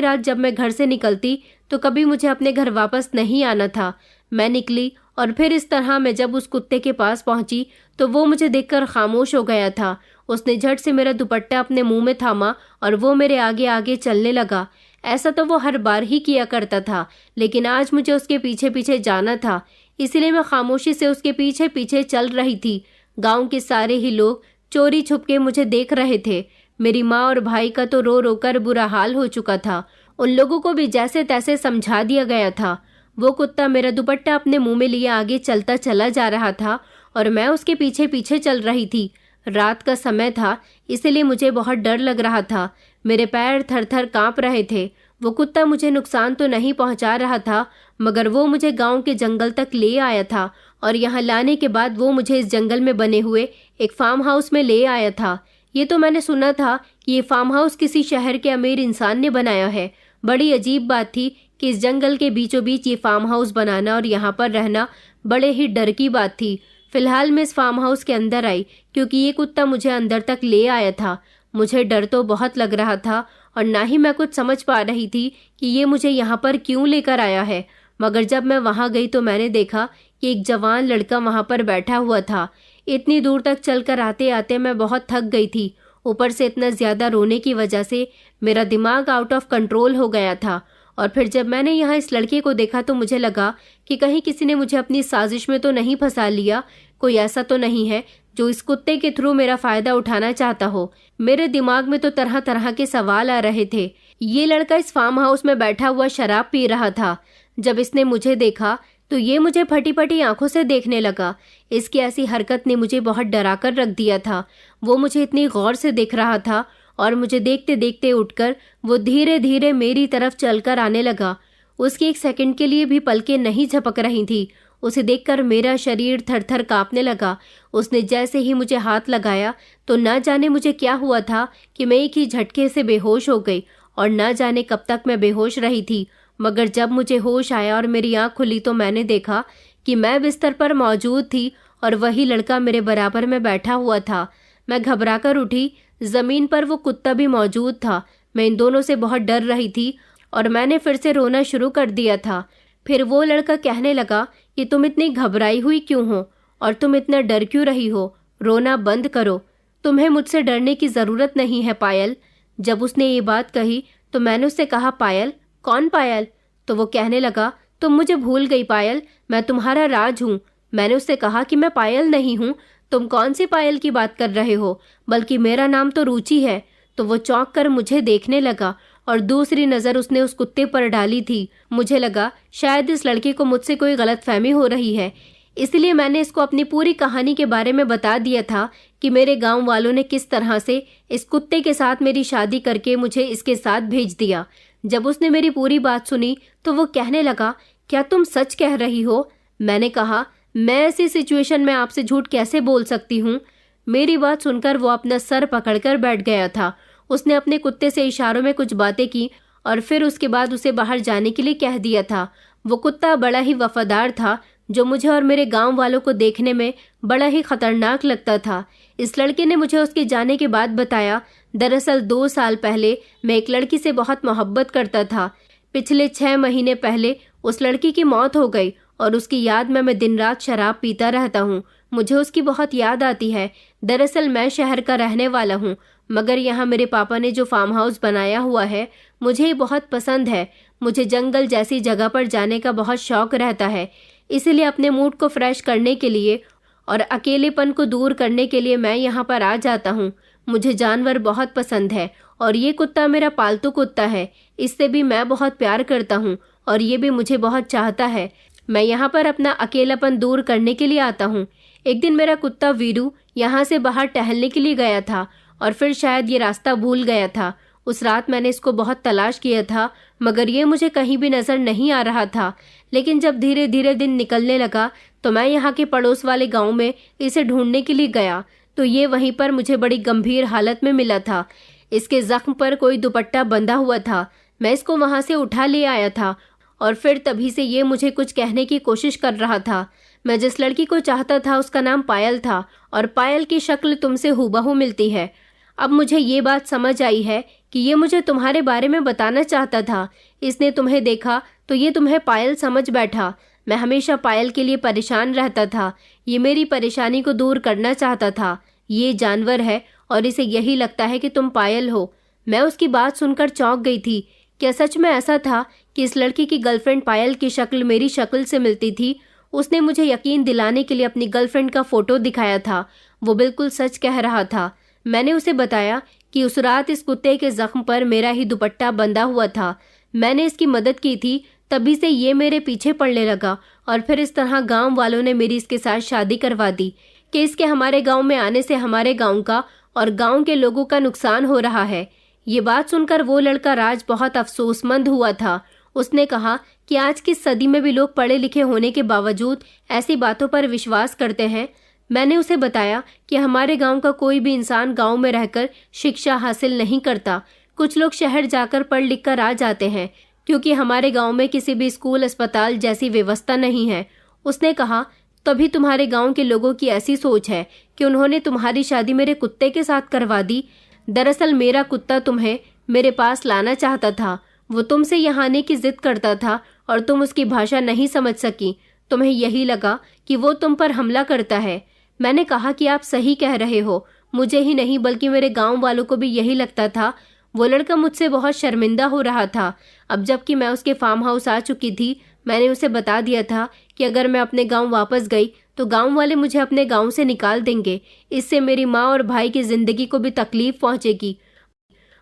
रात जब मैं घर से निकलती तो कभी मुझे अपने घर वापस नहीं आना था। मैं निकली और फिर इस तरह मैं जब उस कुत्ते के पास पहुंची तो वो मुझे देखकर खामोश हो गया था। उसने झट से मेरा दुपट्टा अपने मुंह में थामा और वो मेरे आगे आगे चलने लगा। ऐसा तो वो हर बार ही किया करता था, लेकिन आज मुझे उसके पीछे पीछे जाना था, इसलिए मैं खामोशी से उसके पीछे पीछे चल रही थी। गांव के सारे ही लोग चोरी छुपके मुझे देख रहे थे। मेरी माँ और भाई का तो रो रो कर बुरा हाल हो चुका था। उन लोगों को भी जैसे तैसे समझा दिया गया था। वो कुत्ता मेरा दुपट्टा अपने मुंह में लिए आगे चलता चला जा रहा था और मैं उसके पीछे पीछे चल रही थी। रात का समय था, इसलिए मुझे बहुत डर लग रहा था। मेरे पैर थर थर कांप रहे थे। वो कुत्ता मुझे नुकसान तो नहीं पहुंचा रहा था, मगर वो मुझे गांव के जंगल तक ले आया था और यहाँ लाने के बाद वो मुझे इस जंगल में बने हुए एक फार्म हाउस में ले आया था। ये तो मैंने सुना था कि ये फार्म हाउस किसी शहर के अमीर इंसान ने बनाया है। बड़ी अजीब बात थी कि इस जंगल के बीचों बीच ये फार्म हाउस बनाना और यहाँ पर रहना बड़े ही डर की बात थी। फिलहाल मैं इस फार्म हाउस के अंदर आई क्योंकि ये कुत्ता मुझे अंदर तक ले आया था। मुझे डर तो बहुत लग रहा था और ना ही मैं कुछ समझ पा रही थी कि ये मुझे यहाँ पर क्यों लेकर आया है। मगर जब मैं वहाँ गई तो मैंने देखा कि एक जवान लड़का वहाँ पर बैठा हुआ था। इतनी दूर तक चलकर आते आते मैं बहुत थक गई थी। ऊपर से इतना ज़्यादा रोने की वजह से मेरा दिमाग आउट ऑफ कंट्रोल हो गया था। और फिर जब मैंने यहाँ इस लड़के को देखा तो मुझे लगा कि कहीं किसी ने मुझे अपनी साजिश में तो नहीं फंसा लिया। कोई ऐसा तो नहीं है जो इस कुत्ते के थ्रू मेरा फायदा उठाना चाहता हो। मेरे दिमाग में तो तरह तरह के सवाल आ रहे थे। ये लड़का इस फार्म हाउस में बैठा हुआ शराब पी रहा था। जब इसने मुझे देखा तो ये मुझे फटी फटी आंखों से देखने लगा। इसकी ऐसी हरकत ने मुझे बहुत डरा कर रख दिया था। वो मुझे इतनी गौर से देख रहा था और मुझे देखते देखते उठकर वो धीरे धीरे मेरी तरफ चलकर आने लगा। उसकी एक सेकंड के लिए भी पलकें नहीं झपक रही थी। उसे देखकर मेरा शरीर थर थर कांपने लगा। उसने जैसे ही मुझे हाथ लगाया तो ना जाने मुझे क्या हुआ था कि मैं एक ही झटके से बेहोश हो गई और ना जाने कब तक मैं बेहोश रही थी। मगर जब मुझे होश आया और मेरी आंख खुली तो मैंने देखा कि मैं बिस्तर पर मौजूद थी और वही लड़का मेरे बराबर में बैठा हुआ था। मैं घबराकर उठी। जमीन पर वो कुत्ता भी मौजूद था। मैं इन दोनों से बहुत डर रही थी और मैंने फिर से रोना शुरू कर दिया था। फिर वो लड़का कहने लगा कि तुम इतनी घबराई हुई क्यों हो और तुम इतना डर क्यों रही हो? रोना बंद करो। तुम्हें मुझसे डरने की ज़रूरत नहीं है पायल। जब उसने ये बात कही तो मैंने उससे कहा, पायल? कौन पायल? तो वो कहने लगा, तुम मुझे भूल गई पायल, मैं तुम्हारा राज हूँ। मैंने उससे कहा कि मैं पायल नहीं हूँ। तुम कौन सी पायल की बात कर रहे हो? बल्कि मेरा नाम तो रुचि है। तो वो चौंक कर मुझे देखने लगा और दूसरी नज़र उसने उस कुत्ते पर डाली थी। मुझे लगा शायद इस लड़के को मुझसे कोई गलतफहमी हो रही है, इसलिए मैंने इसको अपनी पूरी कहानी के बारे में बता दिया था कि मेरे गांव वालों ने किस तरह से इस कुत्ते के साथ मेरी शादी करके मुझे इसके साथ भेज दिया। जब उसने मेरी पूरी बात सुनी तो वो कहने लगा, क्या तुम सच कह रही हो? मैंने कहा, मैं ऐसी सिचुएशन में आपसे झूठ कैसे बोल सकती हूँ? मेरी बात सुनकर वो अपना सर पकड़कर बैठ गया था। उसने अपने कुत्ते से इशारों में कुछ बातें की और फिर उसके बाद उसे बाहर जाने के लिए कह दिया था। वो कुत्ता बड़ा ही वफादार था, जो मुझे और मेरे गांव वालों को देखने में बड़ा ही खतरनाक लगता था। इस लड़के ने मुझे उसके जाने के बाद बताया, दरअसल 2 साल पहले मैं एक लड़की से बहुत मोहब्बत करता था। पिछले 6 महीने पहले उस लड़की की मौत हो गई और उसकी याद में मैं दिन रात शराब पीता रहता हूँ। मुझे उसकी बहुत याद आती है। दरअसल मैं शहर का रहने वाला हूँ, मगर यहाँ मेरे पापा ने जो फार्म हाउस बनाया हुआ है मुझे ये बहुत पसंद है। मुझे जंगल जैसी जगह पर जाने का बहुत शौक रहता है, इसलिए अपने मूड को फ्रेश करने के लिए और अकेलेपन को दूर करने के लिए मैं यहाँ पर आ जाता हूँ। मुझे जानवर बहुत पसंद है और ये कुत्ता मेरा पालतू कुत्ता है। इससे भी मैं बहुत प्यार करता हूँ और ये भी मुझे बहुत चाहता है। मैं यहाँ पर अपना अकेलापन दूर करने के लिए आता हूँ। एक दिन मेरा कुत्ता वीरू यहाँ से बाहर टहलने के लिए गया था और फिर शायद ये रास्ता भूल गया था। उस रात मैंने इसको बहुत तलाश किया था, मगर ये मुझे कहीं भी नजर नहीं आ रहा था। लेकिन जब धीरे धीरे दिन निकलने लगा तो मैं यहाँ के पड़ोस वाले गांव में इसे ढूंढने के लिए गया तो ये वहीं पर मुझे बड़ी गंभीर हालत में मिला था। इसके जख्म पर कोई दुपट्टा बंधा हुआ था। मैं इसको वहां से उठा ले आया था और फिर तभी से ये मुझे कुछ कहने की कोशिश कर रहा था। मैं जिस लड़की को चाहता था उसका नाम पायल था और पायल की शक्ल तुमसे हूबहू मिलती है। अब मुझे ये बात समझ आई है कि ये मुझे तुम्हारे बारे में बताना चाहता था। इसने तुम्हें देखा तो ये तुम्हें पायल समझ बैठा। मैं हमेशा पायल के लिए परेशान रहता था। ये मेरी परेशानी को दूर करना चाहता था। ये जानवर है और इसे यही लगता है कि तुम पायल हो। मैं उसकी बात सुनकर चौंक गई थी। क्या सच में ऐसा था कि इस लड़की की गर्लफ्रेंड पायल की शक्ल मेरी शक्ल से मिलती थी? उसने मुझे यकीन दिलाने के लिए अपनी गर्लफ्रेंड का फोटो दिखाया था। वो बिल्कुल सच कह रहा था। मैंने उसे बताया कि उस रात इस कुत्ते के जख्म पर मेरा ही दुपट्टा बंधा हुआ था। मैंने इसकी मदद की थी, तभी से ये मेरे पीछे पड़ने लगा और फिर इस तरह गांव वालों ने मेरी इसके साथ शादी करवा दी कि इसके हमारे गांव में आने से हमारे गांव का और गांव के लोगों का नुकसान हो रहा है। ये बात सुनकर वो लड़का राज बहुत अफसोसमंद हुआ था। उसने कहा कि आज की सदी में भी लोग पढ़े लिखे होने के बावजूद ऐसी बातों पर विश्वास करते हैं। मैंने उसे बताया कि हमारे गांव का कोई भी इंसान गांव में रहकर शिक्षा हासिल नहीं करता। कुछ लोग शहर जाकर पढ़ लिख कर आ जाते हैं, क्योंकि हमारे गांव में किसी भी स्कूल अस्पताल जैसी व्यवस्था नहीं है। उसने कहा, तभी तुम्हारे गांव के लोगों की ऐसी सोच है कि उन्होंने तुम्हारी शादी मेरे कुत्ते के साथ करवा दी। दरअसल मेरा कुत्ता तुम्हें मेरे पास लाना चाहता था। वो तुमसे यहाँ आने की जिद करता था और तुम उसकी भाषा नहीं समझ सकी। तुम्हें यही लगा कि वो तुम पर हमला करता है। मैंने कहा कि आप सही कह रहे हो। मुझे ही नहीं बल्कि मेरे गांव वालों को भी यही लगता था। वो लड़का मुझसे बहुत शर्मिंदा हो रहा था। अब जबकि मैं उसके फार्म हाउस आ चुकी थी, मैंने उसे बता दिया था कि अगर मैं अपने गांव वापस गई तो गांव वाले मुझे अपने गांव से निकाल देंगे। इससे मेरी माँ और भाई की जिंदगी को भी तकलीफ पहुंचेगी।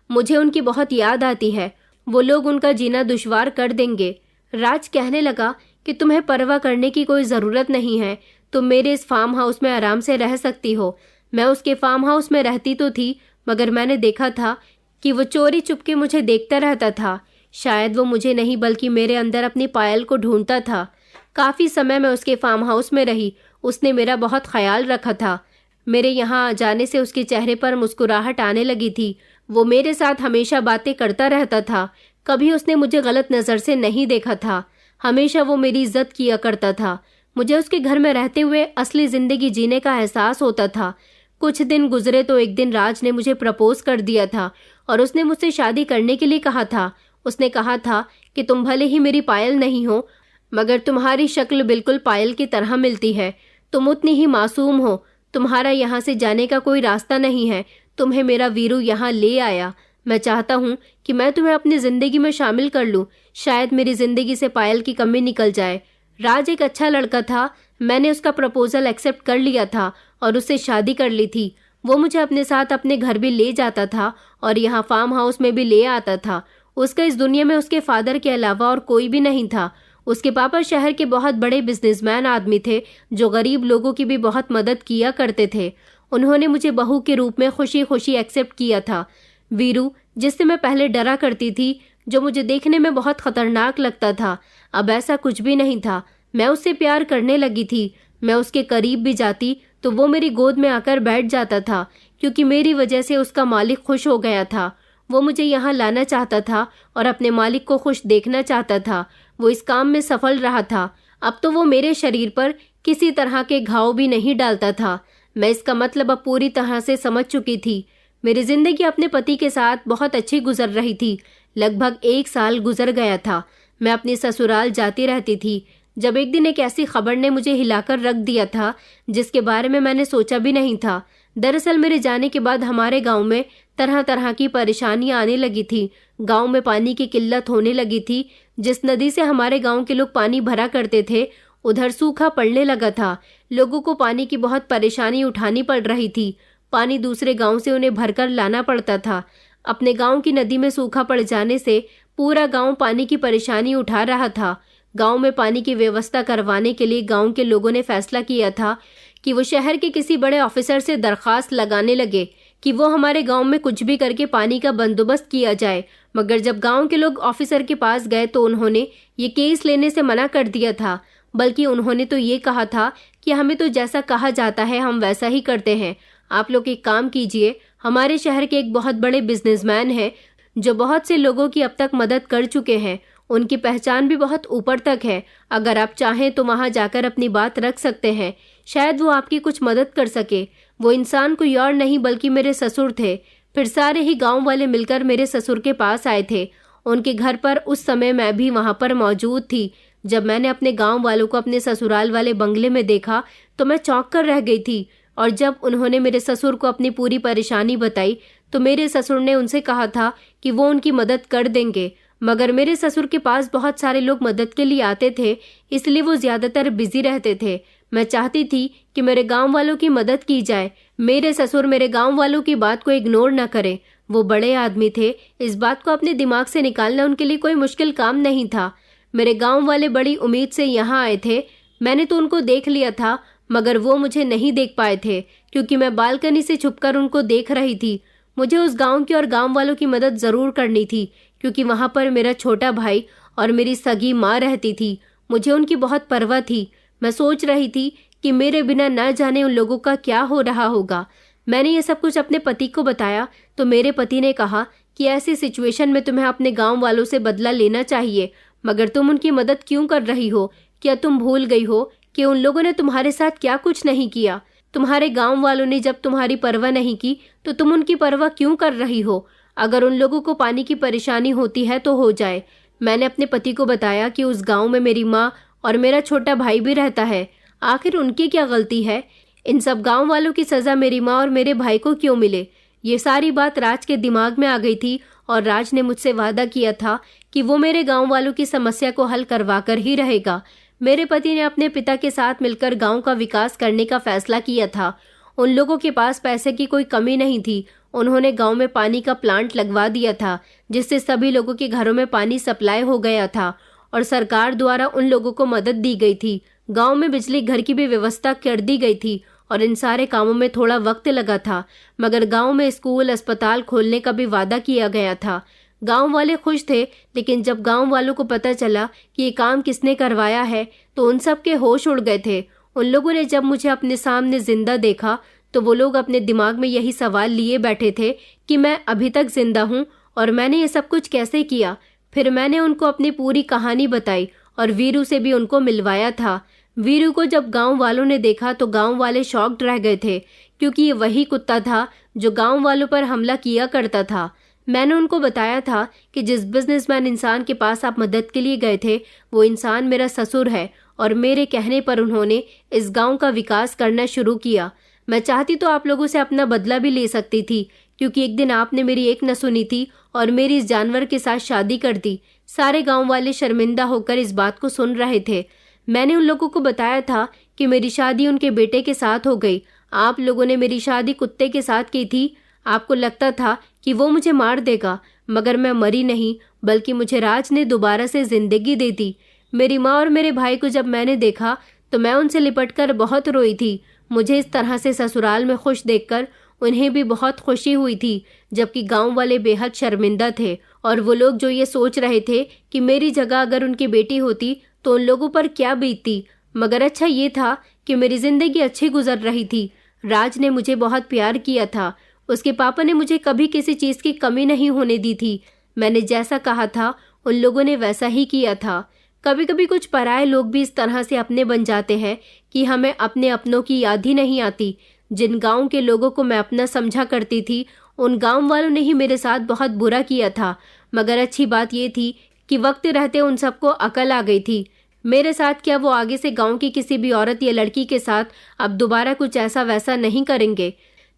मुझे उनकी बहुत याद आती है। वो लोग उनका जीना दुश्वार कर देंगे। राज कहने लगा कि तुम्हें परवाह करने की कोई ज़रूरत नहीं है। तुम मेरे इस फार्म हाउस में आराम से रह सकती हो। मैं उसके फार्म हाउस में रहती तो थी, मगर मैंने देखा था कि वो चोरी चुपके मुझे देखता रहता था। शायद वो मुझे नहीं बल्कि मेरे अंदर अपनी पायल को ढूंढता था। काफ़ी समय मैं उसके फार्म हाउस में रही। उसने मेरा बहुत ख्याल रखा था। मेरे यहाँ आ जाने से उसके चेहरे पर मुस्कुराहट आने लगी थी। वो मेरे साथ हमेशा बातें करता रहता था। कभी उसने मुझे गलत नज़र से नहीं देखा था। हमेशा वो मेरी इज्जत किया करता था। मुझे उसके घर में रहते हुए असली ज़िंदगी जीने का एहसास होता था। कुछ दिन गुजरे तो एक दिन राज ने मुझे प्रपोज कर दिया था और उसने मुझसे शादी करने के लिए कहा था। उसने कहा था कि तुम भले ही मेरी पायल नहीं हो, मगर तुम्हारी शक्ल बिल्कुल पायल की तरह मिलती है। तुम उतनी ही मासूम हो। तुम्हारा यहाँ से जाने का कोई रास्ता नहीं है। तुम्हें मेरा वीरू यहाँ ले आया। मैं चाहता हूँ कि मैं तुम्हें अपनी ज़िंदगी में शामिल कर लूँ। शायद मेरी ज़िंदगी से पायल की कमी निकल जाए। राज एक अच्छा लड़का था। मैंने उसका प्रपोजल एक्सेप्ट कर लिया था और उससे शादी कर ली थी। वो मुझे अपने साथ अपने घर भी ले जाता था और यहाँ फार्म हाउस में भी ले आता था। उसका इस दुनिया में उसके फादर के अलावा और कोई भी नहीं था। उसके पापा शहर के बहुत बड़े बिजनेसमैन आदमी थे, जो गरीब लोगों की भी बहुत मदद किया करते थे। उन्होंने मुझे बहू के रूप में खुशी खुशी एक्सेप्ट किया था। वीरू, जिससे मैं पहले डरा करती थी, जो मुझे देखने में बहुत खतरनाक लगता था। अब ऐसा कुछ भी नहीं था। मैं उससे प्यार करने लगी थी। मैं उसके करीब भी जाती तो वो मेरी गोद में आकर बैठ जाता था, क्योंकि मेरी वजह से उसका मालिक खुश हो गया था। वो मुझे यहाँ लाना चाहता था और अपने मालिक को खुश देखना चाहता था। वो इस काम में सफल रहा था। अब तो वो मेरे शरीर पर किसी तरह के घाव भी नहीं डालता था। मैं इसका मतलब अब पूरी तरह से समझ चुकी थी। मेरी जिंदगी अपने पति के साथ बहुत अच्छी गुजर रही थी। लगभग 1 साल गुजर गया था। मैं अपनी ससुराल जाती रहती थी, जब एक दिन एक ऐसी खबर ने मुझे हिलाकर रख दिया था जिसके बारे में मैंने सोचा भी नहीं था। दरअसल मेरे जाने के बाद हमारे गांव में तरह तरह की परेशानियां आने लगी थी। गांव में पानी की किल्लत होने लगी थी। जिस नदी से हमारे गांव के लोग पानी भरा करते थे, उधर सूखा पड़ने लगा था। लोगों को पानी की बहुत परेशानी उठानी पड़ रही थी। पानी दूसरे गांव से उन्हें भरकर लाना पड़ता था। अपने गांव की नदी में सूखा पड़ जाने से पूरा गांव पानी की परेशानी उठा रहा था। गांव में पानी की व्यवस्था करवाने के लिए गांव के लोगों ने फैसला किया था कि वो शहर के किसी बड़े ऑफिसर से दरखास्त लगाने लगे कि वो हमारे गांव में कुछ भी करके पानी का बंदोबस्त किया जाए। मगर जब गांव के लोग ऑफिसर के पास गए तो उन्होंने ये केस लेने से मना कर दिया था। बल्कि उन्होंने तो ये कहा था कि हमें तो जैसा कहा जाता है हम वैसा ही करते हैं। आप लोग एक काम कीजिए, हमारे शहर के एक बहुत बड़े बिजनेसमैन हैं जो बहुत से लोगों की अब तक मदद कर चुके हैं। उनकी पहचान भी बहुत ऊपर तक है। अगर आप चाहें तो वहां जाकर अपनी बात रख सकते हैं। शायद वो आपकी कुछ मदद कर सके। वो इंसान कोई और नहीं बल्कि मेरे ससुर थे। फिर सारे ही गांव वाले मिलकर मेरे ससुर के पास आए थे। उनके घर पर उस समय मैं भी वहां पर मौजूद थी। जब मैंने अपने गांव वालों को अपने ससुराल वाले बंगले में देखा तो मैं चौंक कर रह गई थी। और जब उन्होंने मेरे ससुर को अपनी पूरी परेशानी बताई तो मेरे ससुर ने उनसे कहा था कि वो उनकी मदद कर देंगे। मगर मेरे ससुर के पास बहुत सारे लोग मदद के लिए आते थे, इसलिए वो ज्यादातर बिजी रहते थे। मैं चाहती थी कि मेरे गांव वालों की मदद की जाए। मेरे ससुर मेरे गांव वालों की बात को इग्नोर न करें। वो बड़े आदमी थे। इस बात को अपने दिमाग से निकालना उनके लिए कोई मुश्किल काम नहीं था। मेरे गांव वाले बड़ी उम्मीद से यहाँ आए थे। मैंने तो उनको देख लिया था, मगर वो मुझे नहीं देख पाए थे, क्योंकि मैं बालकनी से छुपकर उनको देख रही थी। मुझे उस गांव की और गांव वालों की मदद जरूर करनी थी, क्योंकि वहां पर मेरा छोटा भाई और मेरी सगी माँ रहती थी। मुझे उनकी बहुत परवाह थी। मैं सोच रही थी कि मेरे बिना न जाने उन लोगों का क्या हो रहा होगा। मैंने ये सब कुछ अपने पति को बताया तो मेरे पति ने कहा कि ऐसी सिचुएशन में तुम्हें अपने गांव वालों से बदला लेना चाहिए। मगर तुम उनकी मदद क्यों कर रही हो? क्या तुम भूल गई हो कि उन लोगों ने तुम्हारे साथ क्या कुछ नहीं किया? तुम्हारे गांव वालों ने जब तुम्हारी परवाह नहीं की तो तुम उनकी परवाह क्यों कर रही हो? अगर उन लोगों को पानी की परेशानी होती है तो हो जाए। मैंने अपने पति को बताया कि उस गांव में मेरी माँ और मेरा छोटा भाई भी रहता है। आखिर उनकी क्या गलती है? इन सब गांव वालों की सजा मेरी माँ और मेरे भाई को क्यों मिले? ये सारी बात राज के दिमाग में आ गई थी और राज ने मुझसे वादा किया था कि वो मेरे गांव वालों की समस्या को हल करवा कर ही रहेगा। मेरे पति ने अपने पिता के साथ मिलकर गांव का विकास करने का फैसला किया था। उन लोगों के पास पैसे की कोई कमी नहीं थी। उन्होंने गांव में पानी का प्लांट लगवा दिया था, जिससे सभी लोगों के घरों में पानी सप्लाई हो गया था और सरकार द्वारा उन लोगों को मदद दी गई थी। गांव में बिजली घर की भी व्यवस्था कर दी गई थी और इन सारे कामों में थोड़ा वक्त लगा था। मगर गांव में स्कूल अस्पताल खोलने का भी वादा किया गया था। गांव वाले खुश थे, लेकिन जब गांव वालों को पता चला कि ये काम किसने करवाया है तो उन सब के होश उड़ गए थे। उन लोगों ने जब मुझे अपने सामने जिंदा देखा तो वो लोग अपने दिमाग में यही सवाल लिए बैठे थे कि मैं अभी तक जिंदा हूँ और मैंने ये सब कुछ कैसे किया। फिर मैंने उनको अपनी पूरी कहानी बताई और वीरू से भी उनको मिलवाया था। वीरू को जब गांव वालों ने देखा तो गांव वाले शॉक्ड रह गए थे, क्योंकि ये वही कुत्ता था जो गांव वालों पर हमला किया करता था। मैंने उनको बताया था कि जिस बिजनेसमैन इंसान के पास आप मदद के लिए गए थे वो इंसान मेरा ससुर है और मेरे कहने पर उन्होंने इस गांव का विकास करना शुरू किया। मैं चाहती तो आप लोगों से अपना बदला भी ले सकती थी, क्योंकि एक दिन आपने मेरी एक न सुनी थी और मेरी इस जानवर के साथ शादी कर दी। सारे गांव वाले शर्मिंदा होकर इस बात को सुन रहे थे। मैंने उन लोगों को बताया था कि मेरी शादी उनके बेटे के साथ हो गई। आप लोगों ने मेरी शादी कुत्ते के साथ की थी। आपको लगता था कि वो मुझे मार देगा, मगर मैं मरी नहीं, बल्कि मुझे राज ने दोबारा से जिंदगी दे दी। मेरी माँ और मेरे भाई को जब मैंने देखा तो मैं उनसे लिपटकर बहुत रोई थी। मुझे इस तरह से ससुराल में खुश देखकर उन्हें भी बहुत खुशी हुई थी, जबकि गांव वाले बेहद शर्मिंदा थे और वो लोग जो ये सोच रहे थे कि मेरी जगह अगर उनकी बेटी होती तो उन लोगों पर क्या बीतती। मगर अच्छा ये था कि मेरी जिंदगी अच्छी गुजर रही थी। राज ने मुझे बहुत प्यार किया था। उसके पापा ने मुझे कभी किसी चीज की कमी नहीं होने दी थी। मैंने जैसा कहा था उन लोगों ने वैसा ही किया था। कभी कभी कुछ पराये लोग भी इस तरह से अपने बन जाते हैं कि हमें अपने अपनों की याद ही नहीं आती। जिन गांव के लोगों को मैं अपना समझा करती थी उन गांव वालों ने ही मेरे साथ बहुत बुरा किया था। मगर अच्छी बात ये थी कि वक्त रहते उन सबको अकल आ गई थी। मेरे साथ क्या वो आगे से गांव की किसी भी औरत या लड़की के साथ अब दोबारा कुछ ऐसा वैसा नहीं करेंगे।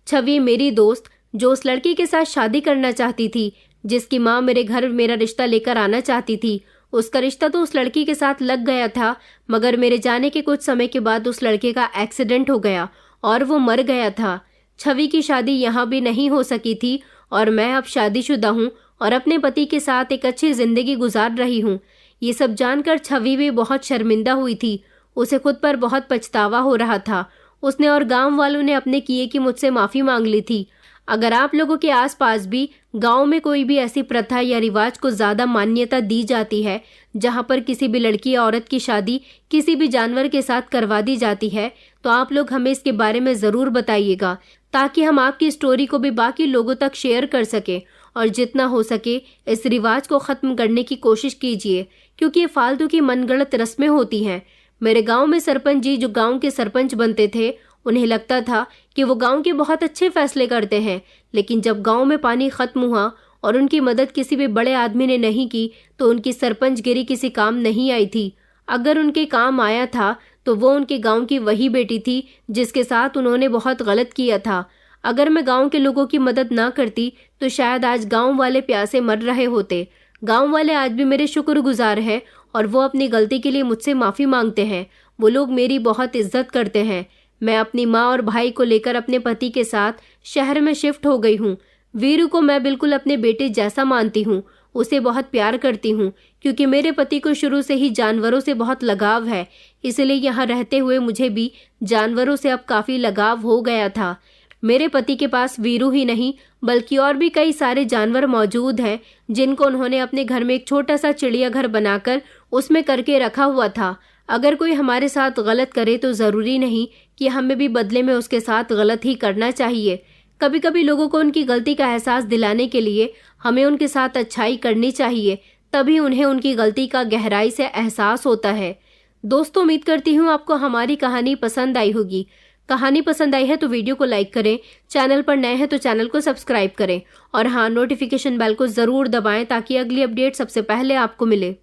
छवि मेरी दोस्त, जो उस लड़की के साथ शादी करना चाहती थी, जिसकी माँ मेरे घर मेरा रिश्ता लेकर आना चाहती थी, उसका रिश्ता तो उस लड़की के साथ लग गया था। मगर मेरे जाने के कुछ समय के बाद उस लड़के का एक्सीडेंट हो गया और वो मर गया था। छवि की शादी यहाँ भी नहीं हो सकी थी और मैं अब शादीशुदा हूँ और अपने पति के साथ एक अच्छी जिंदगी गुजार रही हूँ। ये सब जानकर छवि भी बहुत शर्मिंदा हुई थी। उसे खुद पर बहुत पछतावा हो रहा था। उसने और गांव वालों ने अपने किए की मुझसे माफी मांग ली थी। अगर आप लोगों के आसपास भी गांव में कोई भी ऐसी प्रथा या रिवाज को ज्यादा मान्यता दी जाती है जहां पर किसी भी लड़की या औरत की शादी किसी भी जानवर के साथ करवा दी जाती है, तो आप लोग हमें इसके बारे में जरूर बताइएगा, ताकि हम आपकी स्टोरी को भी बाकी लोगों तक शेयर कर सके। और जितना हो सके इस रिवाज को खत्म करने की कोशिश कीजिए, क्योंकि ये फालतू की मनगढ़ंत रस्में होती हैं। मेरे गांव में सरपंच जी जो गांव के सरपंच बनते थे, उन्हें लगता था कि वो गांव के बहुत अच्छे फैसले करते हैं। लेकिन जब गांव में पानी खत्म हुआ और उनकी मदद किसी भी बड़े आदमी ने नहीं की, तो उनकी सरपंचगिरी किसी काम नहीं आई थी। अगर उनके काम आया था तो वो उनके गांव की वही बेटी थी जिसके साथ उन्होंने बहुत गलत किया था। अगर मैं गांव के लोगों की मदद ना करती तो शायद आज गांव वाले प्यासे मर रहे होते। गांव वाले आज भी मेरे शुक्रगुजार हैं और वो अपनी गलती के लिए मुझसे माफी मांगते हैं। वो लोग मेरी बहुत इज्जत करते हैं। मैं अपनी माँ और भाई को लेकर अपने पति के साथ शहर में शिफ्ट हो गई हूँ। वीरू को मैं बिल्कुल अपने बेटे जैसा मानती हूँ। उसे बहुत प्यार करती हूँ, क्योंकि मेरे पति को शुरू से ही जानवरों से बहुत लगाव है। इसलिए यहाँ रहते हुए मुझे भी जानवरों से अब काफी लगाव हो गया था। मेरे पति के पास वीरू ही नहीं बल्कि और भी कई सारे जानवर मौजूद हैं, जिनको उन्होंने अपने घर में एक छोटा सा चिड़ियाघर बनाकर उसमें करके रखा हुआ था। अगर कोई हमारे साथ गलत करे तो जरूरी नहीं कि हमें भी बदले में उसके साथ गलत ही करना चाहिए। कभी कभी लोगों को उनकी गलती का एहसास दिलाने के लिए हमें उनके साथ अच्छाई करनी चाहिए, तभी उन्हें उनकी गलती का गहराई से एहसास होता है। दोस्तों, उम्मीद करती हूँ आपको हमारी कहानी पसंद आई होगी। कहानी पसंद आई है तो वीडियो को लाइक करें, चैनल पर नए हैं तो चैनल को सब्सक्राइब करें और हाँ, नोटिफिकेशन बेल को जरूर दबाएं ताकि अगली अपडेट सबसे पहले आपको मिले।